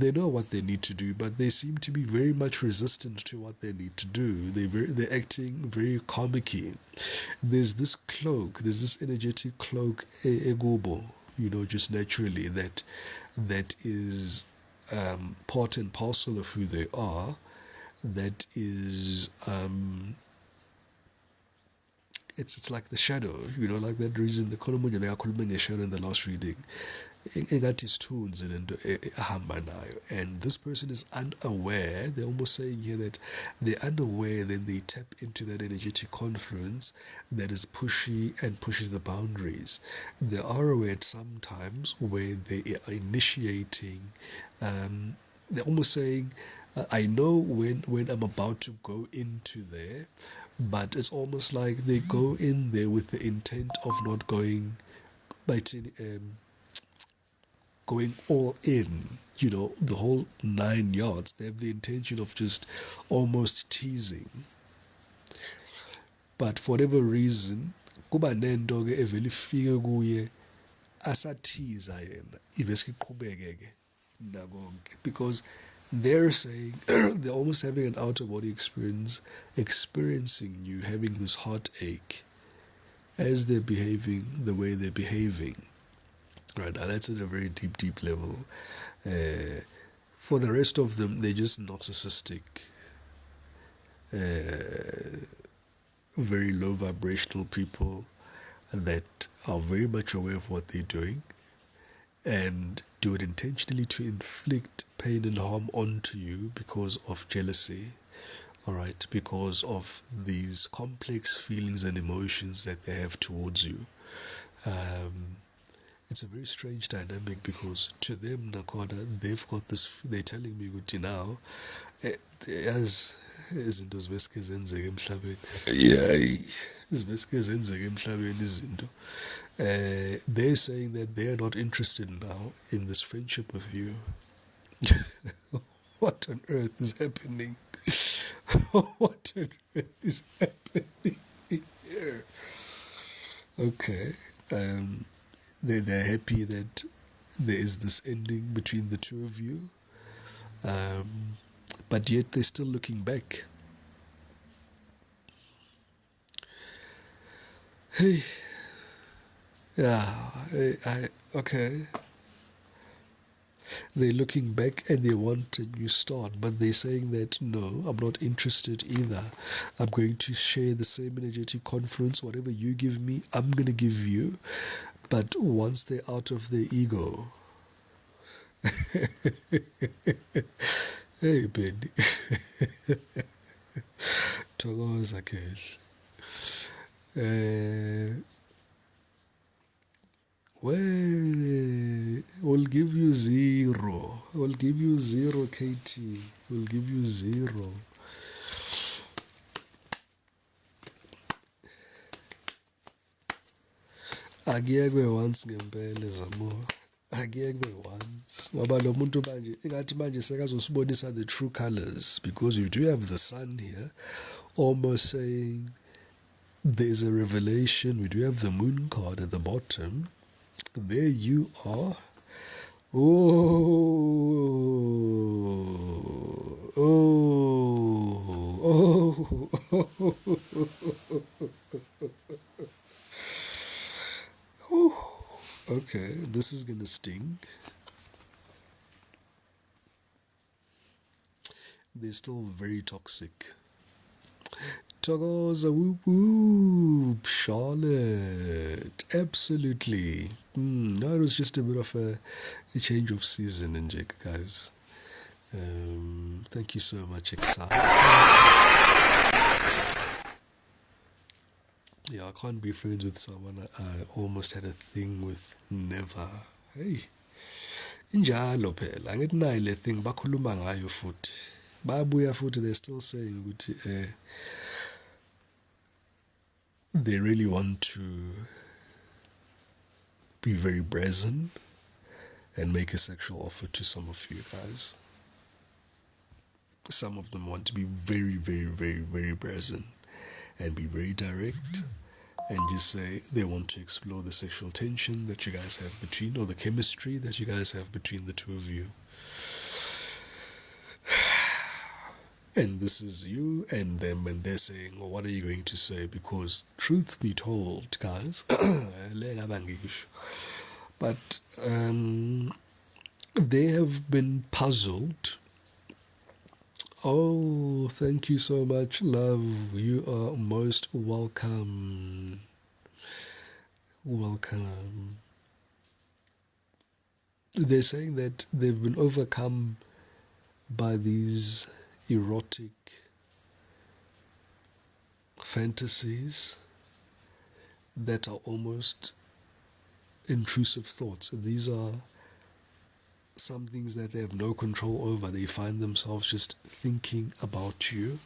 Speaker 1: they know what they need to do, but they seem to be very much resistant to what they need to do. They're acting very comicky. There's this energetic cloak, egobo, just naturally that is part and parcel of who they are. That is it's like the shadow, like that reason the Kolomunye they are calling a shadow in the last reading. And this person is unaware. They're almost saying here that they're unaware, then they tap into that energetic confluence that is pushy and pushes the boundaries. They are aware at some times where they are initiating, they're almost saying, I know when I'm about to go into there, but it's almost like they go in there with the intent of not going going all in, the whole 9 yards. They have the intention of just almost teasing. But for whatever reason, kuba nento ke evele ifike kuye asathiza yena iveske iqhubeke ke nakonke, because they're saying they're almost having an outer body experience, experiencing you having this heartache as they're behaving the way they're behaving. Right now, that's at a very deep level. For the rest of them, they're just narcissistic, very low vibrational people that are very much aware of what they're doing and do it intentionally to inflict pain and harm onto you because of jealousy, all right, because of these complex feelings and emotions that they have towards you. It's a very strange dynamic, because to them, Nakoda, they've got this, they're telling me, good now, as izinto ziveske zenzeke emhlabeni, ziveske zenzeke emhlabeni izinto, they're saying that they are not interested now in this friendship with you. What on earth is happening? What on earth is happening here? Okay. They're happy that there is this ending between the two of you, but yet they're still looking back. Hey, yeah, okay. They're looking back and they want a new start, but they're saying that no, I'm not interested either. I'm going to share the same energetic confluence. Whatever you give me, I'm going to give you. But once they're out of their ego, hey, Benny, Togoza Kesh. Well, we'll give you 0. We'll give you 0, KT. We'll give you 0. Akuyekwe once ngempela Zamo. Akuyekwe once. Ngoba lo muntu manje ingathi manje sekazosibonisa the true colors, because you do have the sun here almost saying there's a revelation. We do have the moon card at the bottom. There you are. Okay, this is gonna sting. They're still very toxic. Togoza, whoop whoop, Charlotte, absolutely. No, it was just a bit of a change of season in Jake, guys. Thank you so much, Excited. Yeah, I can't be friends with someone I almost had a thing with. Never. Hey, injalo phela, angithi nayi le thing bakhuluma ngayo futhi. Babuya futhi, they're still saying ukuthi they really want to be very brazen and make a sexual offer to some of you guys. Some of them want to be very, very, very, very present and be very direct and just say they want to explore the sexual tension that you guys have between, or the chemistry that you guys have between the two of you. And this is you and them, and they're saying, well, what are you going to say? Because truth be told, guys, but they have been puzzled. Oh, thank you so much, love. You are most welcome. Welcome. They're saying that they've been overcome by these erotic fantasies that are almost intrusive thoughts. These are some things that they have no control over. They find themselves just thinking about you,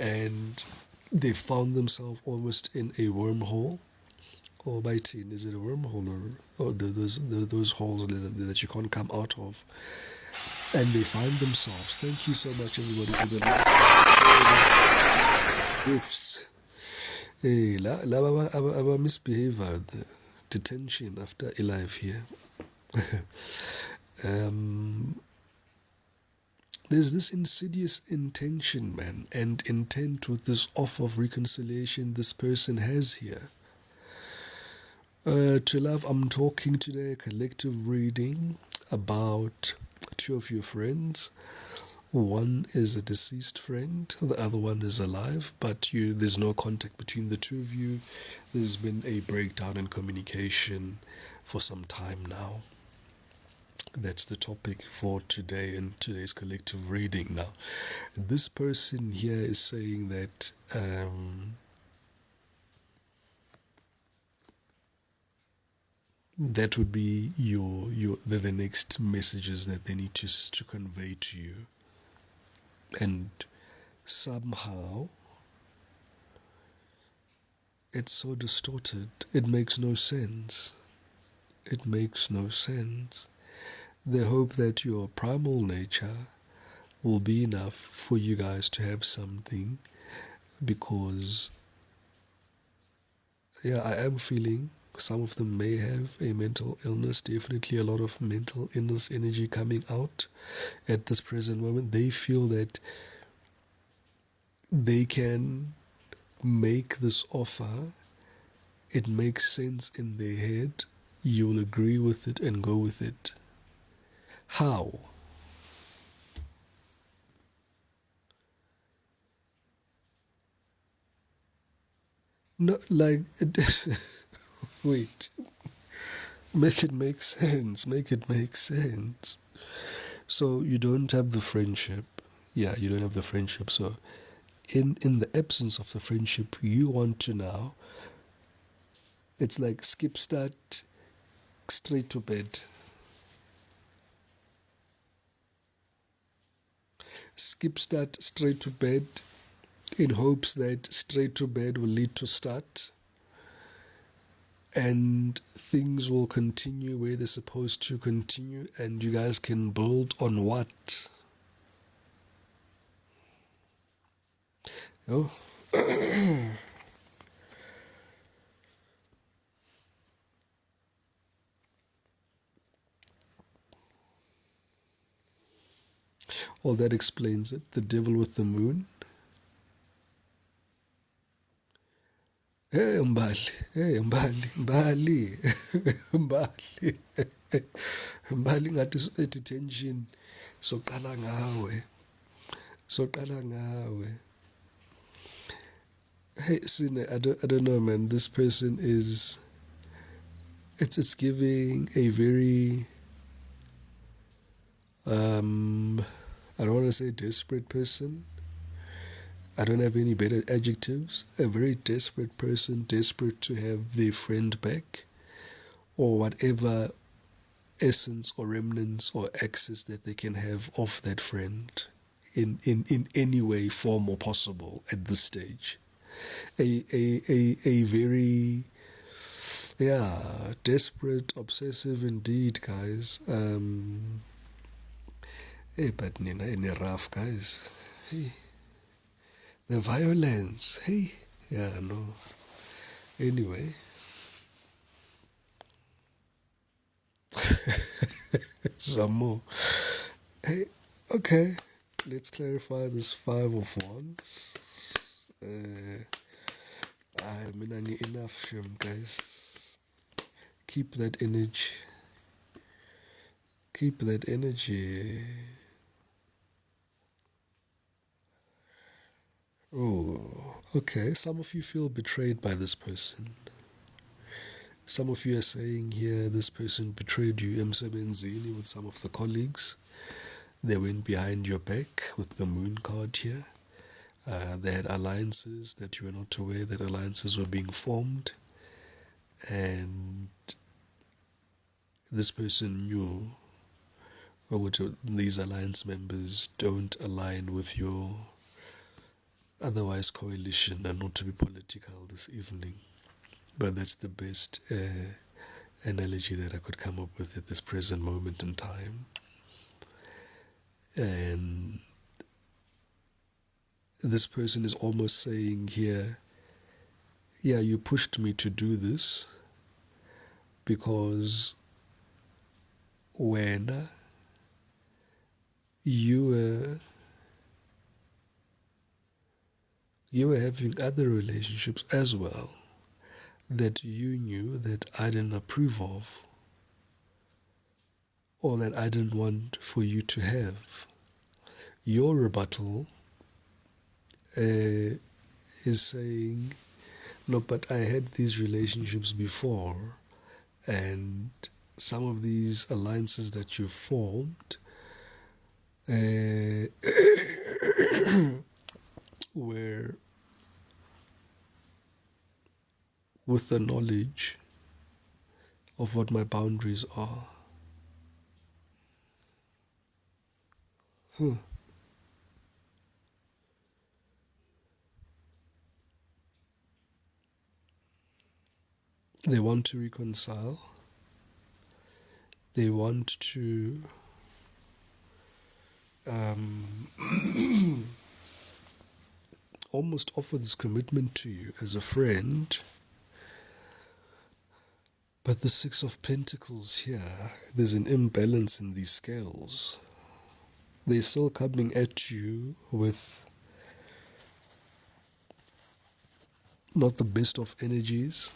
Speaker 1: and they found themselves almost in a wormhole. Or by teen, is it a wormhole, or those holes that you can't come out of? And they find themselves. Thank you so much, everybody, for the gifts. Hey, la misbehavior, detention after a life here. There's this insidious intention, man, and intent with this offer of reconciliation this person has here. To love, I'm talking today a collective reading about two of your friends. One is a deceased friend, the other one is alive, but there's no contact between the two of you. There's been a breakdown in communication for some time now. That's the topic for today in today's collective reading. Now, this person here is saying that that would be the next messages that they need to convey to you. And somehow it's so distorted. It makes no sense. It makes no sense. They hope that your primal nature will be enough for you guys to have something, because I am feeling some of them may have a mental illness, definitely a lot of mental illness energy coming out at this present moment. They feel that they can make this offer. It makes sense in their head. You will agree with it and go with it. How? No, like, wait. Make it make sense. Make it make sense. So you don't have the friendship. Yeah, you don't have the friendship. So in the absence of the friendship, you want to now, it's like skip, start, straight to bed. Skip, start, straight to bed, in hopes that straight to bed will lead to start, and things will continue where they're supposed to continue, and you guys can build on what? Oh. Well, that explains it. The devil with the moon. Hey, Mbali. Hey, Mbali. Mbali. Mbali. Mbali ngathi detention. Soqala ngawe. Soqala ngawe. Hey, Sine, I don't know, man. This person is, it's giving a very I don't want to say desperate person. I don't have any better adjectives. A very desperate person, desperate to have their friend back, or whatever essence or remnants or access that they can have of that friend in any way, form, or possible at this stage. A very desperate, obsessive indeed, guys. Hey, but Nina, any rough guys. Hey, the violence. Hey, yeah, no. Anyway, some more. Hey, okay. Let's clarify this five of wands. I mean, I need enough shame, guys. Keep that energy. Keep that energy. Oh, okay. Some of you feel betrayed by this person. Some of you are saying here this person betrayed you emsebenzini with some of the colleagues. They went behind your back with the moon card here. They had alliances that you were not aware that alliances were being formed. And this person knew, or which these alliance members don't align with your otherwise coalition, and not to be political this evening. But that's the best analogy that I could come up with at this present moment in time. And this person is almost saying here, yeah, you pushed me to do this because when you were having other relationships as well that you knew that I didn't approve of, or that I didn't want for you to have. Your rebuttal is saying, no, but I had these relationships before, and some of these alliances that you formed were with the knowledge of what my boundaries are. They want to reconcile. They want to almost offer this commitment to you as a friend. But the Six of Pentacles here, there's an imbalance in these scales. They're still coming at you with not the best of energies,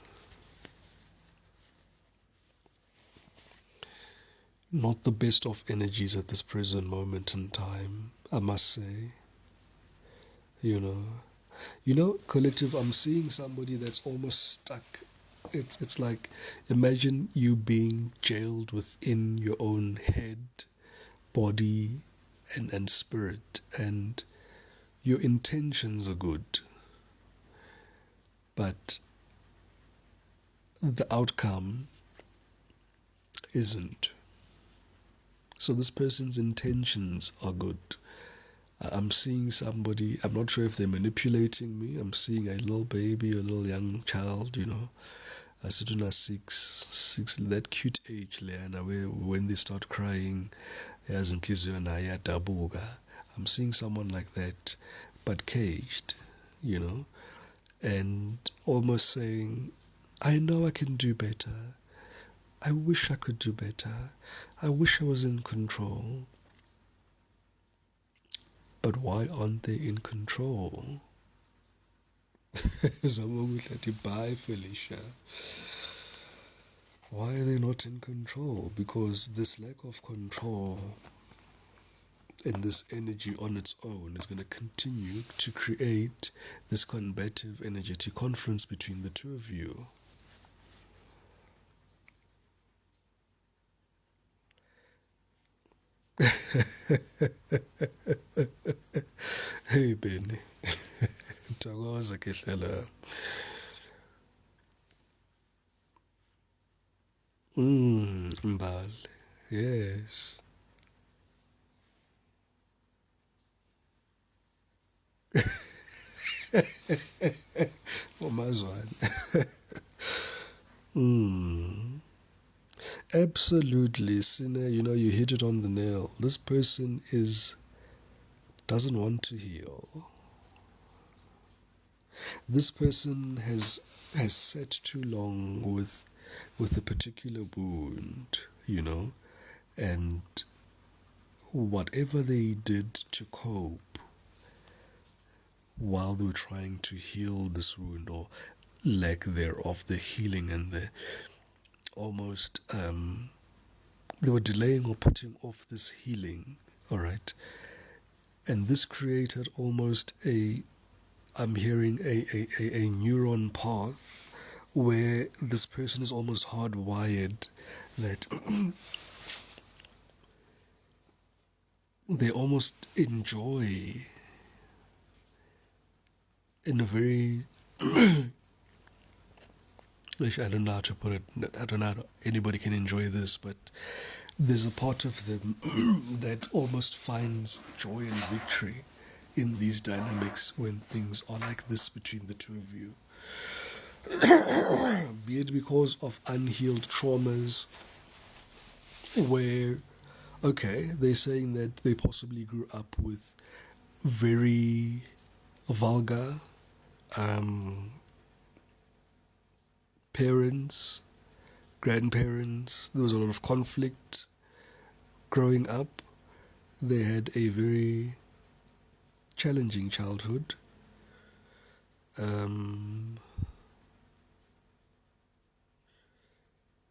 Speaker 1: not the best of energies at this present moment in time, I must say. You know, collective, I'm seeing somebody that's almost stuck. It's like, imagine you being jailed within your own head, body, and spirit, and your intentions are good, but the outcome isn't. So this person's intentions are good. I'm seeing somebody, I'm not sure if they're manipulating me. I'm seeing a little baby, a little young child, Asituna six, that cute age, Leana, where when they start crying, I'm seeing someone like that, but caged, and almost saying, I know I can do better. I wish I could do better. I wish I was in control. But why aren't they in control? Bye, Felicia. Why are they not in control? Because this lack of control and this energy on its own is going to continue to create this combative energetic confluence between the two of you. Hey, Benny. Thokoza ke hlela. Mbali. Yes. Umazwane. Absolutely, Sina, you hit it on the nail. This person doesn't want to heal. This person has sat too long with a particular wound, and whatever they did to cope while they were trying to heal this wound or lack thereof, the healing, and the almost they were delaying or putting off this healing, all right, and this created almost I'm hearing a neuron path where this person is almost hardwired that they almost enjoy in a very I don't know how to put it. I don't know how anybody can enjoy this, but there's a part of them that almost finds joy and victory in these dynamics when things are like this between the two of you. Be it because of unhealed traumas, where, okay, they're saying that they possibly grew up with very vulgar parents, grandparents. There was a lot of conflict growing up. They had a very challenging childhood.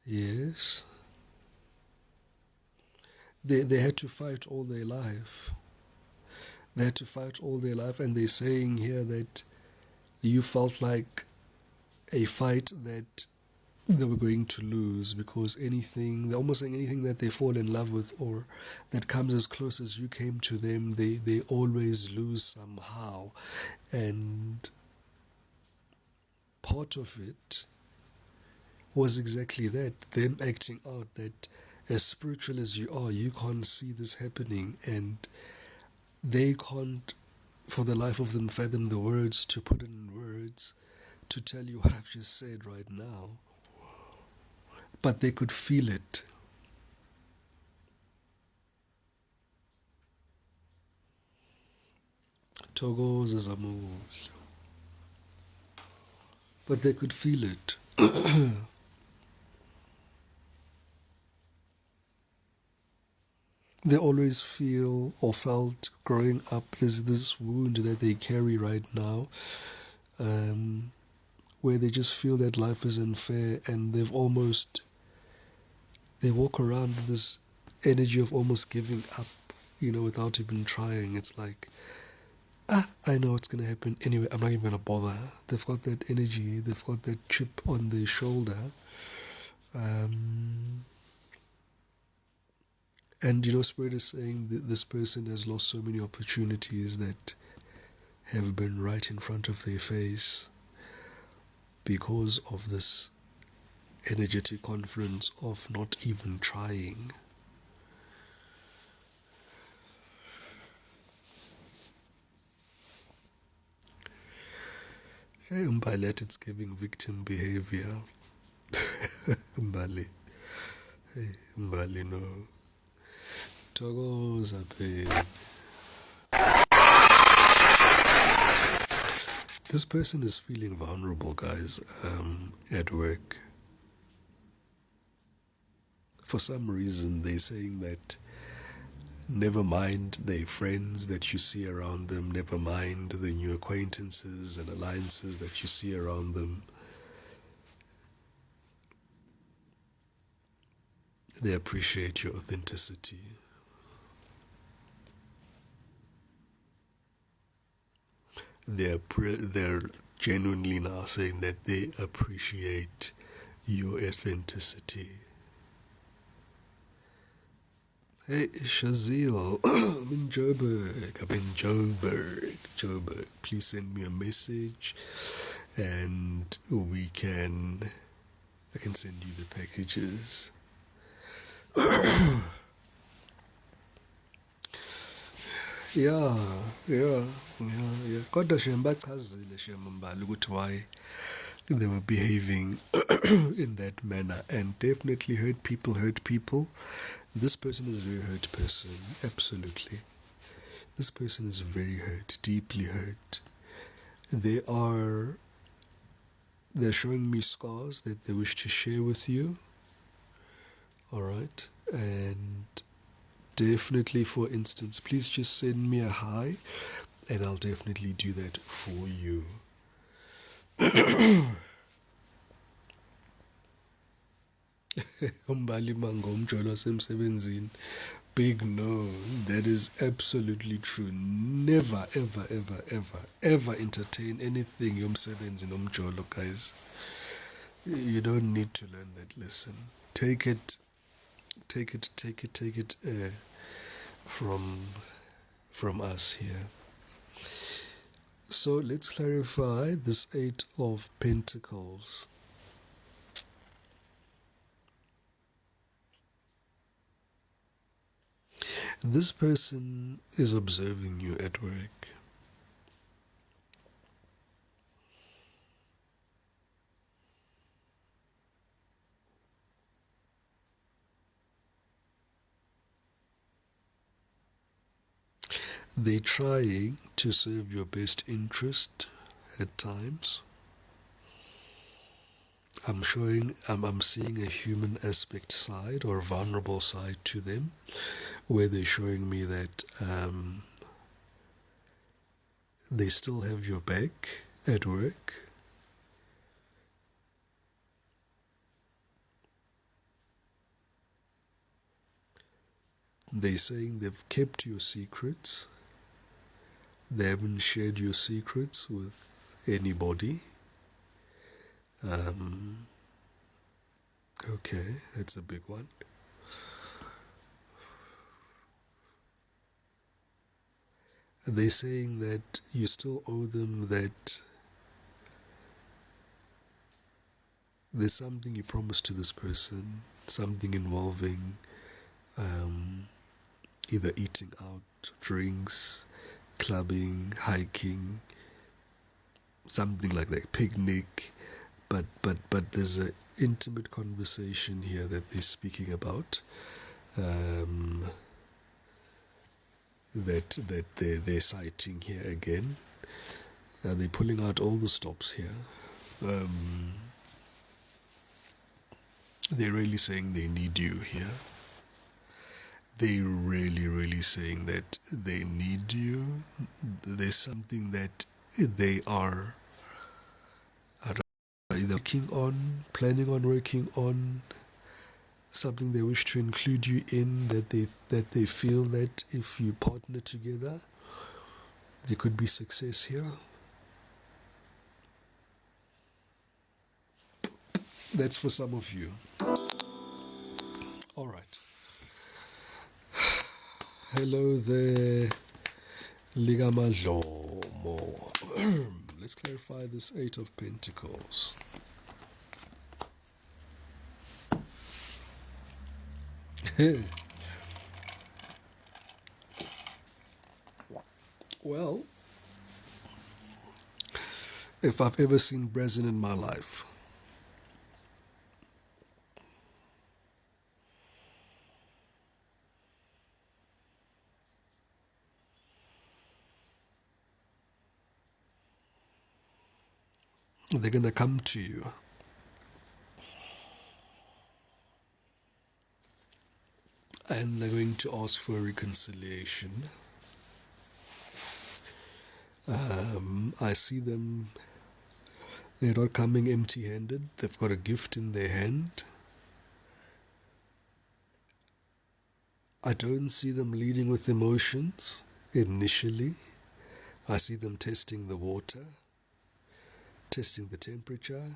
Speaker 1: Yes. They had to fight all their life. They had to fight all their life, and they're saying here that you felt like a fight that they were going to lose, because they're almost saying anything that they fall in love with or that comes as close as you came to them, they always lose somehow. And part of it was exactly that, them acting out that as spiritual as you are, you can't see this happening, and they can't for the life of them fathom the words to put it in words to tell you what I've just said right now. But they could feel it. Togo's is a move. But they could feel it. They always feel or felt growing up there's this wound that they carry right now, where they just feel that life is unfair, and they walk around with this energy of almost giving up, without even trying. It's like, I know it's going to happen anyway, I'm not even going to bother. They've got that energy, they've got that chip on their shoulder. And Spirit is saying that this person has lost so many opportunities that have been right in front of their face because of this energetic confluence of not even trying. Okay, Mbali, it's giving victim behavior. Mbali. Hey, Mbali, no. Togo's a bit. This person is feeling vulnerable, guys, at work. For some reason, they're saying that never mind the friends that you see around them, never mind the new acquaintances and alliances that you see around them. They appreciate your authenticity. They're genuinely now saying that they appreciate your authenticity. Hey, Shazil, I'm in Joburg. Please send me a message and I can send you the packages. Yeah. Kodwa shem bachazile shem Mbali ukuthi why they were behaving in that manner, and definitely hurt people. This person is a very hurt person, absolutely. This person is very hurt, deeply hurt. They're showing me scars that they wish to share with you. Alright? And definitely, for instance, please just send me a hi and I'll definitely do that for you. Umbali mango umjolo wasemsebenzini. Big no, that is absolutely true. Never, ever, ever, ever, ever entertain anything yomsebenzi nomjolo, guys. You don't need to learn that lesson. Take it from us here. So let's clarify this Eight of Pentacles. This person is observing you at work. They're trying to serve your best interest at times. I'm seeing a human aspect side or vulnerable side to them, where they're showing me that they still have your back at work. They're saying they've kept your secrets. They haven't shared your secrets with anybody. Okay, that's a big one. They're saying that you still owe them that there's something you promised to this person, something involving either eating out, drinks, clubbing, hiking, something like that, picnic. But there's an intimate conversation here that they're speaking about. That they're citing here again. They're pulling out all the stops here. They're really saying they need you here. They're really saying that they need you. There's something that they are either planning on working on, something they wish to include you in, that they feel that if you partner together, there could be success here. That's for some of you. All right. Hello there, Ligamadlomo. Let's clarify this Eight of Pentacles. Well, if I've ever seen Brazil in my life, they're going to come to you and they're going to ask for a reconciliation. I see them, they're not coming empty-handed. They've got a gift in their hand. I don't see them leading with emotions initially. I see them testing the water, testing the temperature.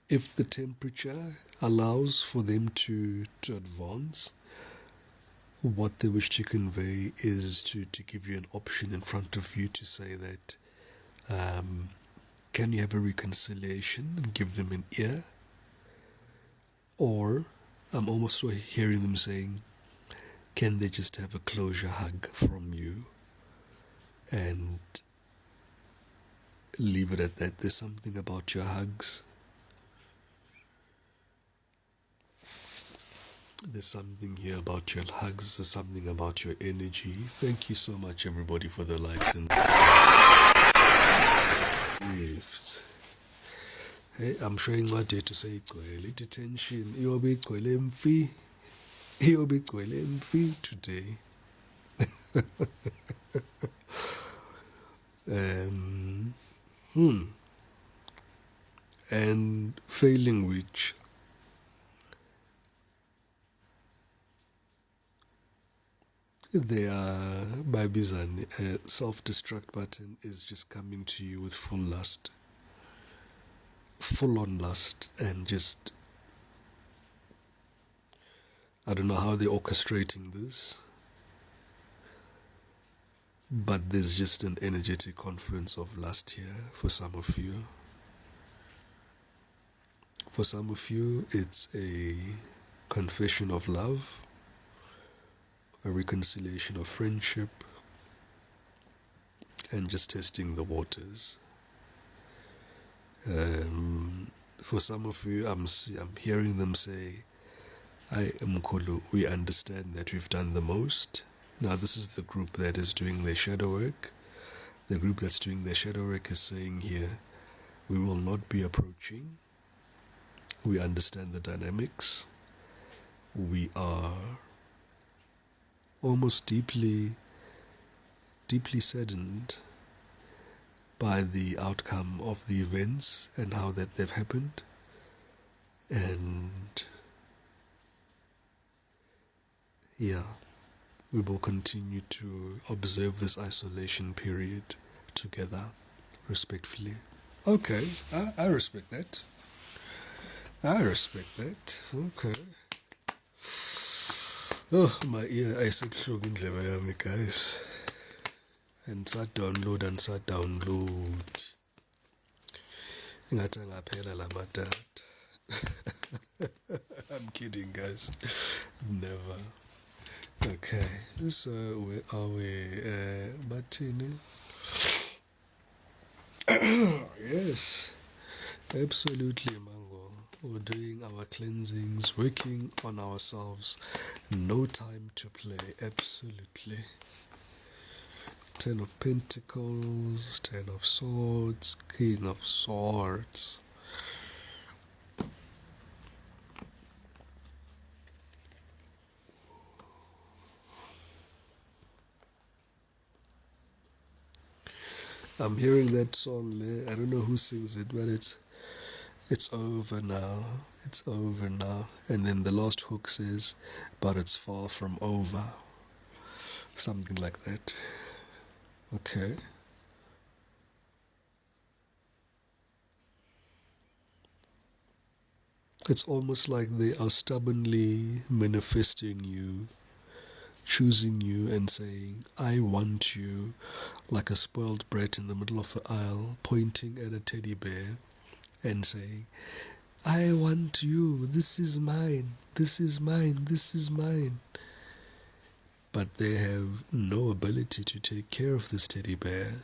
Speaker 1: If the temperature allows for them to advance, what they wish to convey is to give you an option in front of you to say that, can you have a reconciliation and give them an ear? Or I'm almost hearing them saying, can they just have a closure hug from you and leave it at that. There's something about your hugs. There's something here about your hugs. There's something about your energy. Thank you so much, everybody, for the likes and gifts. Hey, I'm showing my day to say detention. You'll be fee. You'll be fee today. And failing which, by Bizan, a self-destruct button is just coming to you with full lust, full on lust, and just, I don't know how they're orchestrating this, but there's just an energetic confluence of lust here for some of you. For some of you, it's a confession of love, a reconciliation of friendship, and just testing the waters. For some of you, I'm hearing them say, "I am Mkhulu, we understand that we've done the most." Now, this is the group that is doing their shadow work. The group that's doing their shadow work is saying here, "We will not be approaching. We understand the dynamics. We are almost deeply saddened by the outcome of the events and how that they've happened. And yeah, we will continue to observe this isolation period together, respectfully." Okay, I respect that. I respect that. Okay. Oh, my ear, I said indlebe yami, guys. And start download. Ngathi ngaphela la matata. I'm kidding, guys. Never. Okay, so where are we? Batini. Yes, absolutely, Mango. We're doing our cleansings, working on ourselves. No time to play, absolutely. 10 of Pentacles, 10 of Swords, King of Swords. I'm hearing that song, I don't know who sings it, but it's over now, it's over now. And then the last hook says, "But it's far from over." Something like that. Okay. It's almost like they are stubbornly manifesting you, choosing you and saying, "I want you," like a spoiled brat in the middle of the aisle, pointing at a teddy bear and saying, "I want you, this is mine, this is mine, this is mine." But they have no ability to take care of this teddy bear.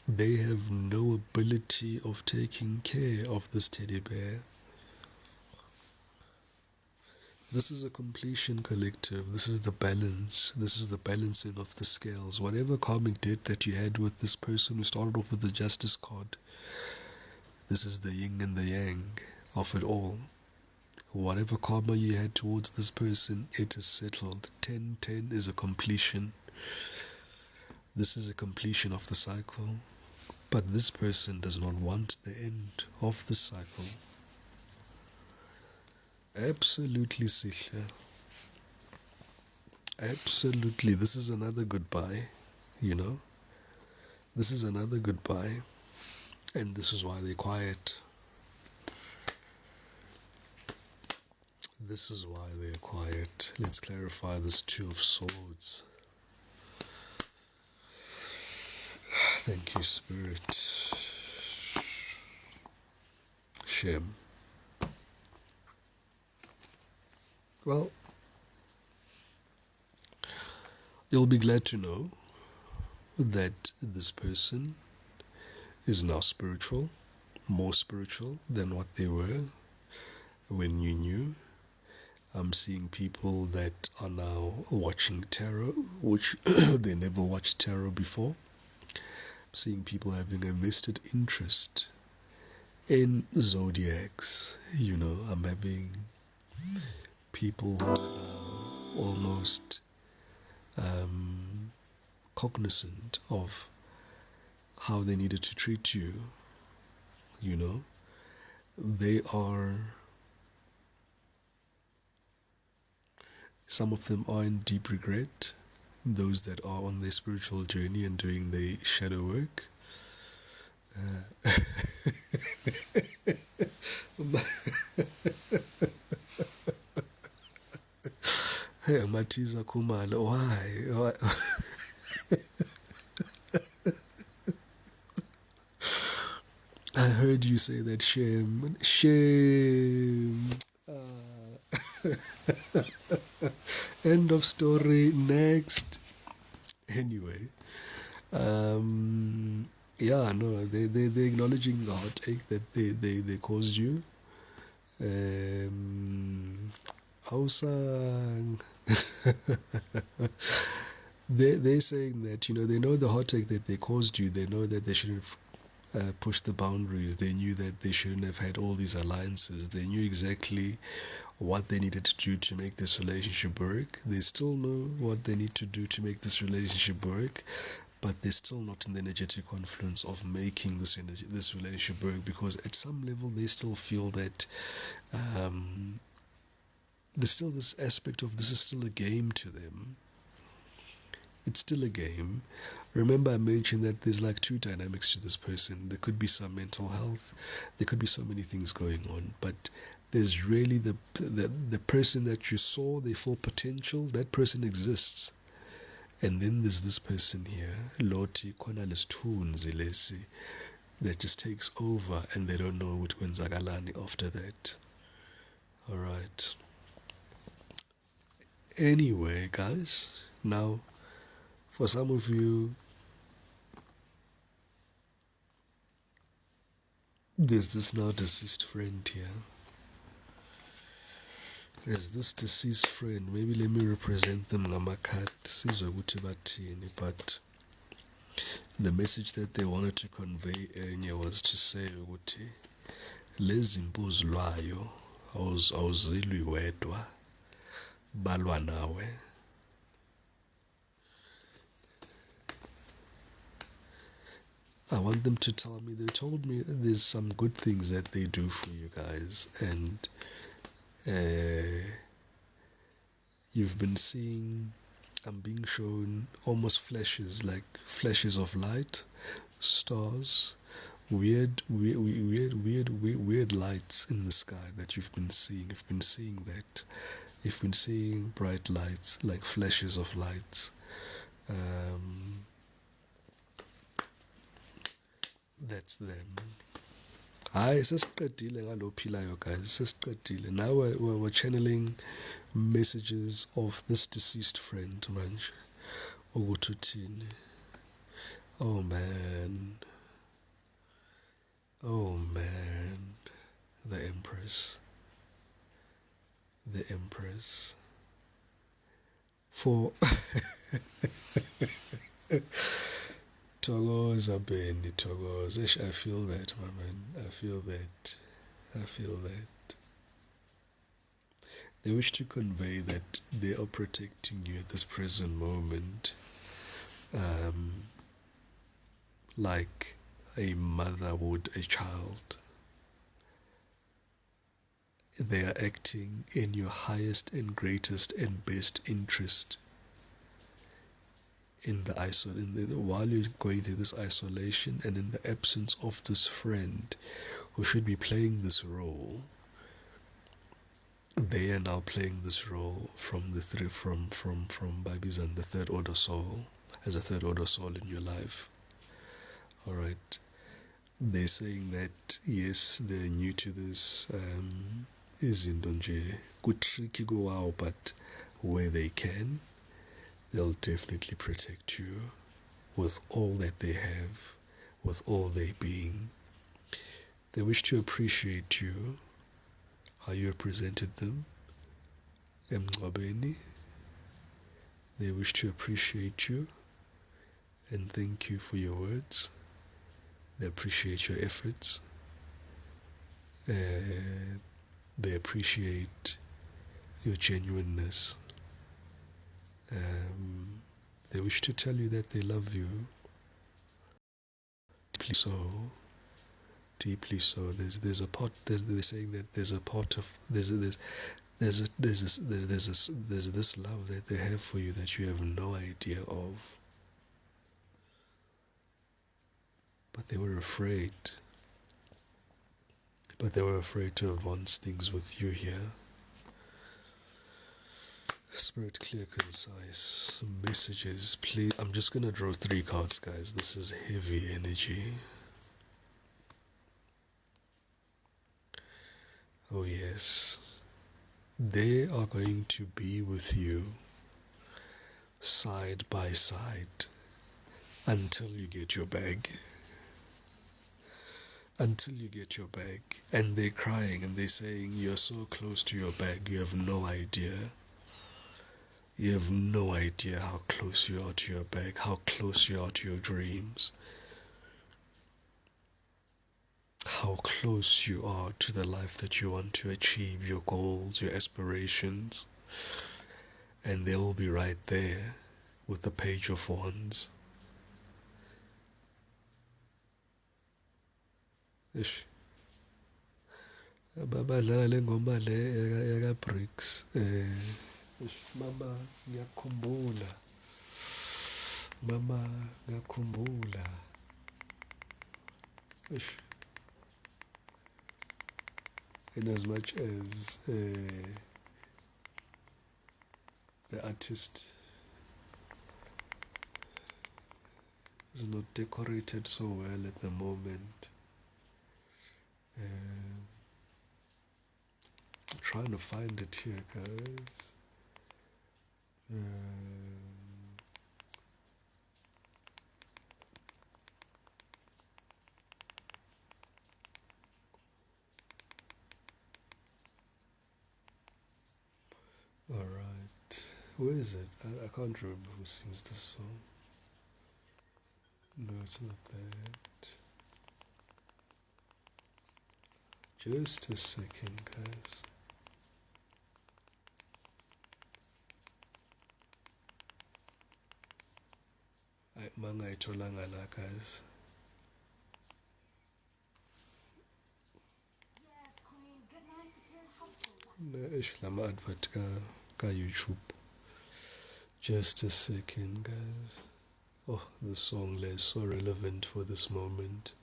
Speaker 1: They have no ability of taking care of this teddy bear. This is a completion collective. This is the balance. This is the balancing of the scales. Whatever karmic debt that you had with this person who started off with the justice card, this is the yin and the yang of it all. Whatever karma you had towards this person, it is settled. 10-10 is a completion. This is a completion of the cycle. But this person does not want the end of the cycle. Absolutely, Sisha. Absolutely. This is another goodbye, you know. This is another goodbye. And this is why they're quiet. This is why they're quiet. Let's clarify this Two of Swords. Thank you, Spirit. Shem. Well, you'll be glad to know that this person is now spiritual, more spiritual than what they were when you knew. I'm seeing people that are now watching tarot, which they never watched tarot before. I'm seeing people having a vested interest in zodiacs. I'm having people who are now almost cognizant of how they needed to treat you. They are, some of them are in deep regret, those that are on their spiritual journey and doing their shadow work. Hey, Matiza Kumalo, why? I heard you say that shame. End of story. Next. Anyway, yeah, no, they're acknowledging the heartache that they caused you. Ausang. They're saying that, they know the heartache that they caused you. They know that they shouldn't push the boundaries. They knew that they shouldn't have had all these alliances. They knew exactly what they needed to do to make this relationship work. They still know what they need to do to make this relationship work, but they're still not in the energetic confluence of making this relationship work, because at some level they still feel that there's still this aspect of this is still a game to them. It's still a game. Remember, I mentioned that there's like two dynamics to this person. There could be some mental health, there could be so many things going on, but there's really the person that you saw, their full potential, that person exists. And then there's this person here, Loti Konalis Tunzi Lesi, that just takes over and they don't know what Zagalani after that. Alright. Anyway, guys, now for some of you, there's this now deceased friend here. There's this deceased friend. Maybe let me represent them ngamakhadi sizwe ukuthi bathini, but the message that they wanted to convey earlier was to say ukuthi lezi mbuzi lwayo awuzilwi wedwa, balwa nawe. I want them to tell me, they told me there's some good things that they do for you guys, and you've been seeing, I'm being shown almost flashes, like flashes of light, stars, weird lights in the sky that you've been seeing. You've been seeing that. You've been seeing bright lights, like flashes of lights. That's them. Hayi, sesiqedile ngalophilayo guys, sesiqedile. Now we're channeling messages of this deceased friend manje. Ukuthi uthini? Oh man. Oh man. The Empress. The Empress. For Togoza Benny, Togoza. I feel that, my man. I feel that. They wish to convey that they are protecting you at this present moment, like a mother would a child. They are acting in your highest and greatest and best interest. While you're going through this isolation and in the absence of this friend who should be playing this role, they are now playing this role from babies and the third order soul, as a third order soul in your life. Alright. They're saying that yes, they're new to this izinto nje kutricky go out, but where they can, they'll definitely protect you with all that they have, with all their being. They wish to appreciate you, how you have presented them. Emngcwabeni. They wish to appreciate you and thank you for your words. They appreciate your efforts. They appreciate your genuineness. They wish to tell you that they love you deeply so, deeply so. There's a pot. They're saying that there's a pot of there's this love that they have for you that you have no idea of. But they were afraid. But they were afraid to advance things with you here. Spirit, clear, concise messages, please. I'm just gonna draw 3 cards, guys. This is heavy energy. Oh yes, they are going to be with you side by side until you get your bag. Until you get your bag. And they're crying and they're saying you're so close to your bag, you have no idea. You have no idea how close you are to your bag, how close you are to your dreams, how close you are to the life that you want to achieve, your goals, your aspirations. And they will be right there with the Page of Wands. Ish. Baba dlala le ngoma le yaka bricks. Mama ngiyakhumbula. Mama ngiyakhumbula. Ish. In as much as the artist is not decorated so well at the moment, I'm trying to find it here, guys. Alright, where is it? I can't remember who sings this song. No, it's not that. Just a second, guys. Mangayitholanga la, guys. Lama advert ka YouTube. Just a second, guys. Oh, the song is so relevant for this moment.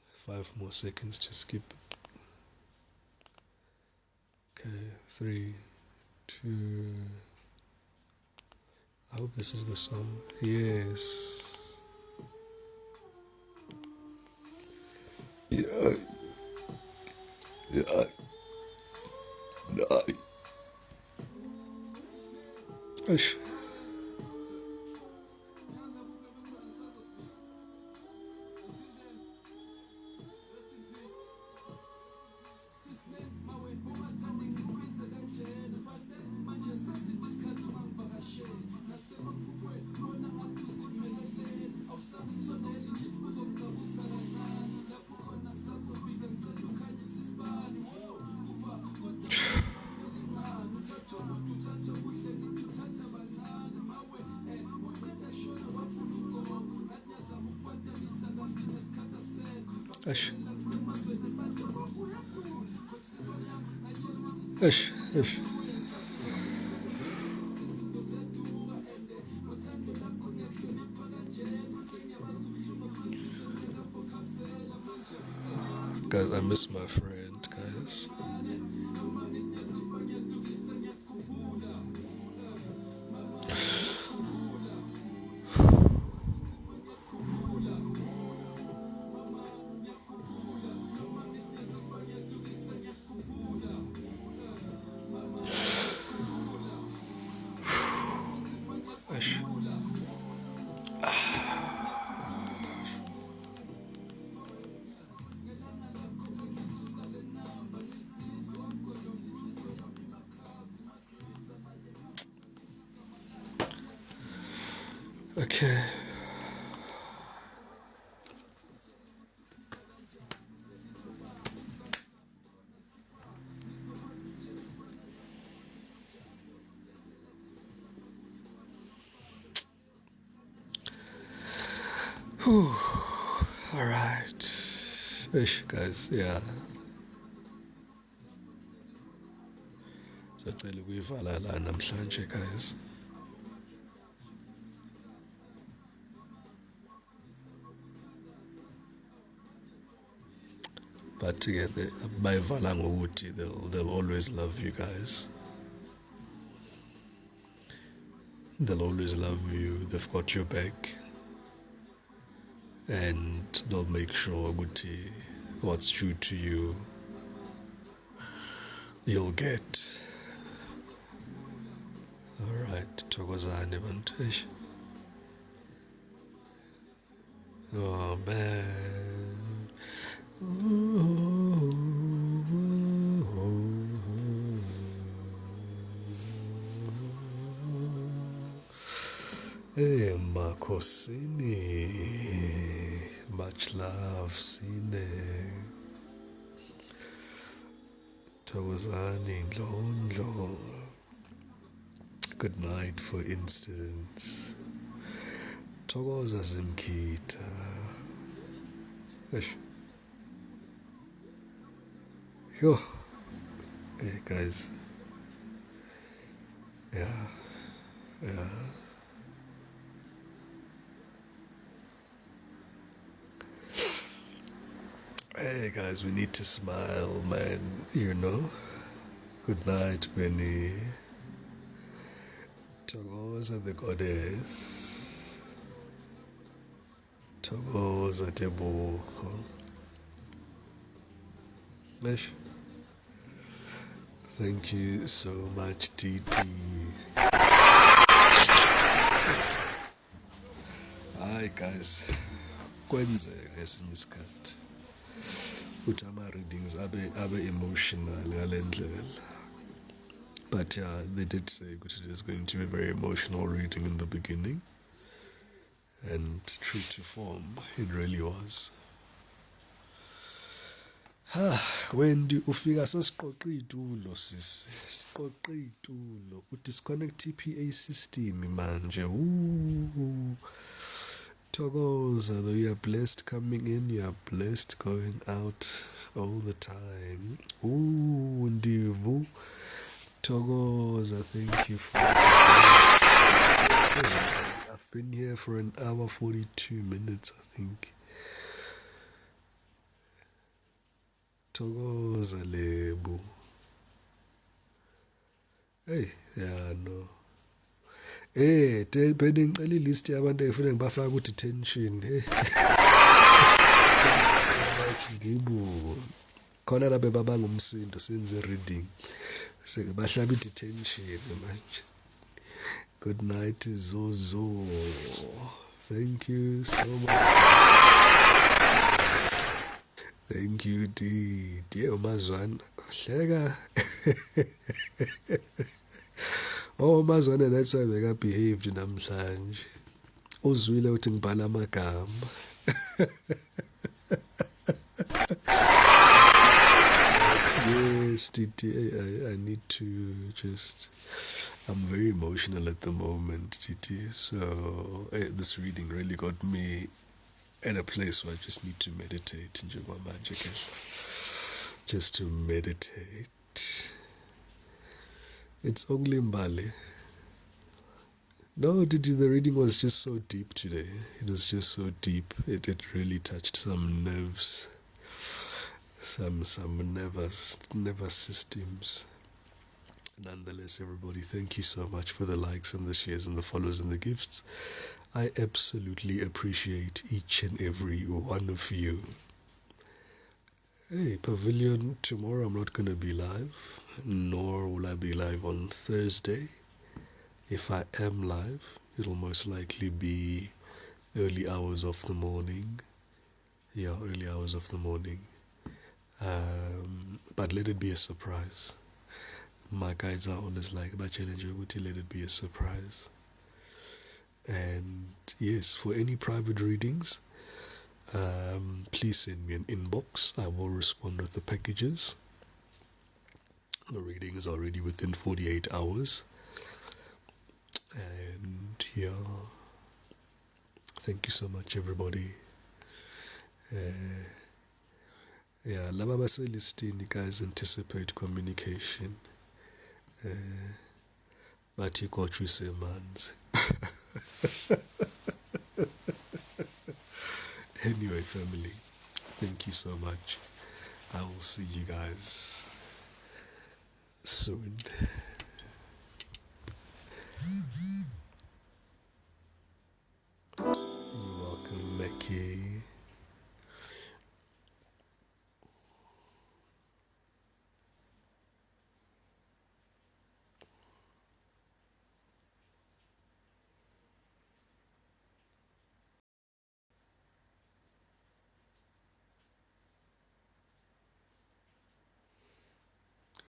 Speaker 1: 5 more seconds to skip. Okay, 3, 2. I hope this is the song. Yes. Yeah. Yeah. Ish. Ish. Ish. Ish. Guys, I miss my friend, guys. Ish. Okay. Whew. All right. Ish, guys, yeah. Sacela ukuyivala la namhlanje, guys. But yeah, bayivala ngokuthi they'll always love you guys. They'll always love you. They've got your back, and they'll make sure ukuthi what's true to you, you'll get. All right, thokozani bantu. Eish. Oh man. Hey, Makosini. Much love, Sine. Thokozani Ndlondlo. Good night, for instance. Thokoza Zimkita. Eish. Yo. Hey guys. Yeah. Yeah. Hey guys, we need to smile, man. You know. Good night, Benny. Thokoza the goddess. Thokoza Tebogo. Mesh. Thank you so much, TT. Hi guys. Kwenzeka ngesinye isikhathi ukuthi ama-readings abe emotional ngale ndlela. But yeah, they did say it is going to be a very emotional reading in the beginning. And true to form, it really was. Wendy ufika sesiqoqa itulo sisi. Siqoqa itulo. Udisconnect PA system manje. Ooh. Thokoza, though you are blessed coming in, you are blessed going out all the time. Ooh, Ndivu. Thokoza, thank you for I've been here for an hour 42 minutes, I think. Thokoza Lebo. Hey, yeah, no. Hey, bede ngicela ilist yabantu efuna ngibafaka ku detention. Hey. Ngibu. Khona la bebabanga umsindo senze reading. Seke bahlaba detention manje. Good night, Zozo. Thank you so much. Thank you, D. Dear Mazwan. Hleka. Oh, Mazwane, that's why they behaved namhlanje. Uzwile uthi ngibhala amagama. Yes, Titi, I need to just... I'm very emotional at the moment, Titi. So this reading really got me at a place where I just need to meditate. Just to meditate. It's only Mbali. No, the reading was just so deep today. It was just so deep. It really touched some nerves, some nervous systems. Nonetheless, everybody, thank you so much for the likes and the shares and the follows and the gifts. I absolutely appreciate each and every one of you. Hey, Pavilion, tomorrow I'm not going to be live, nor will I be live on Thursday. If I am live, it'll most likely be early hours of the morning. Yeah, early hours of the morning. But let it be a surprise. My guides are always like, let it be a surprise. And yes, for any private readings, please send me an inbox. I will respond with the packages. The readings are ready within 48 hours. And yeah, thank you so much, everybody. Yeah, laba baselistini, guys, anticipate communication. Bathi kochu semanzi. Anyway, family, thank you so much. I will see you guys soon.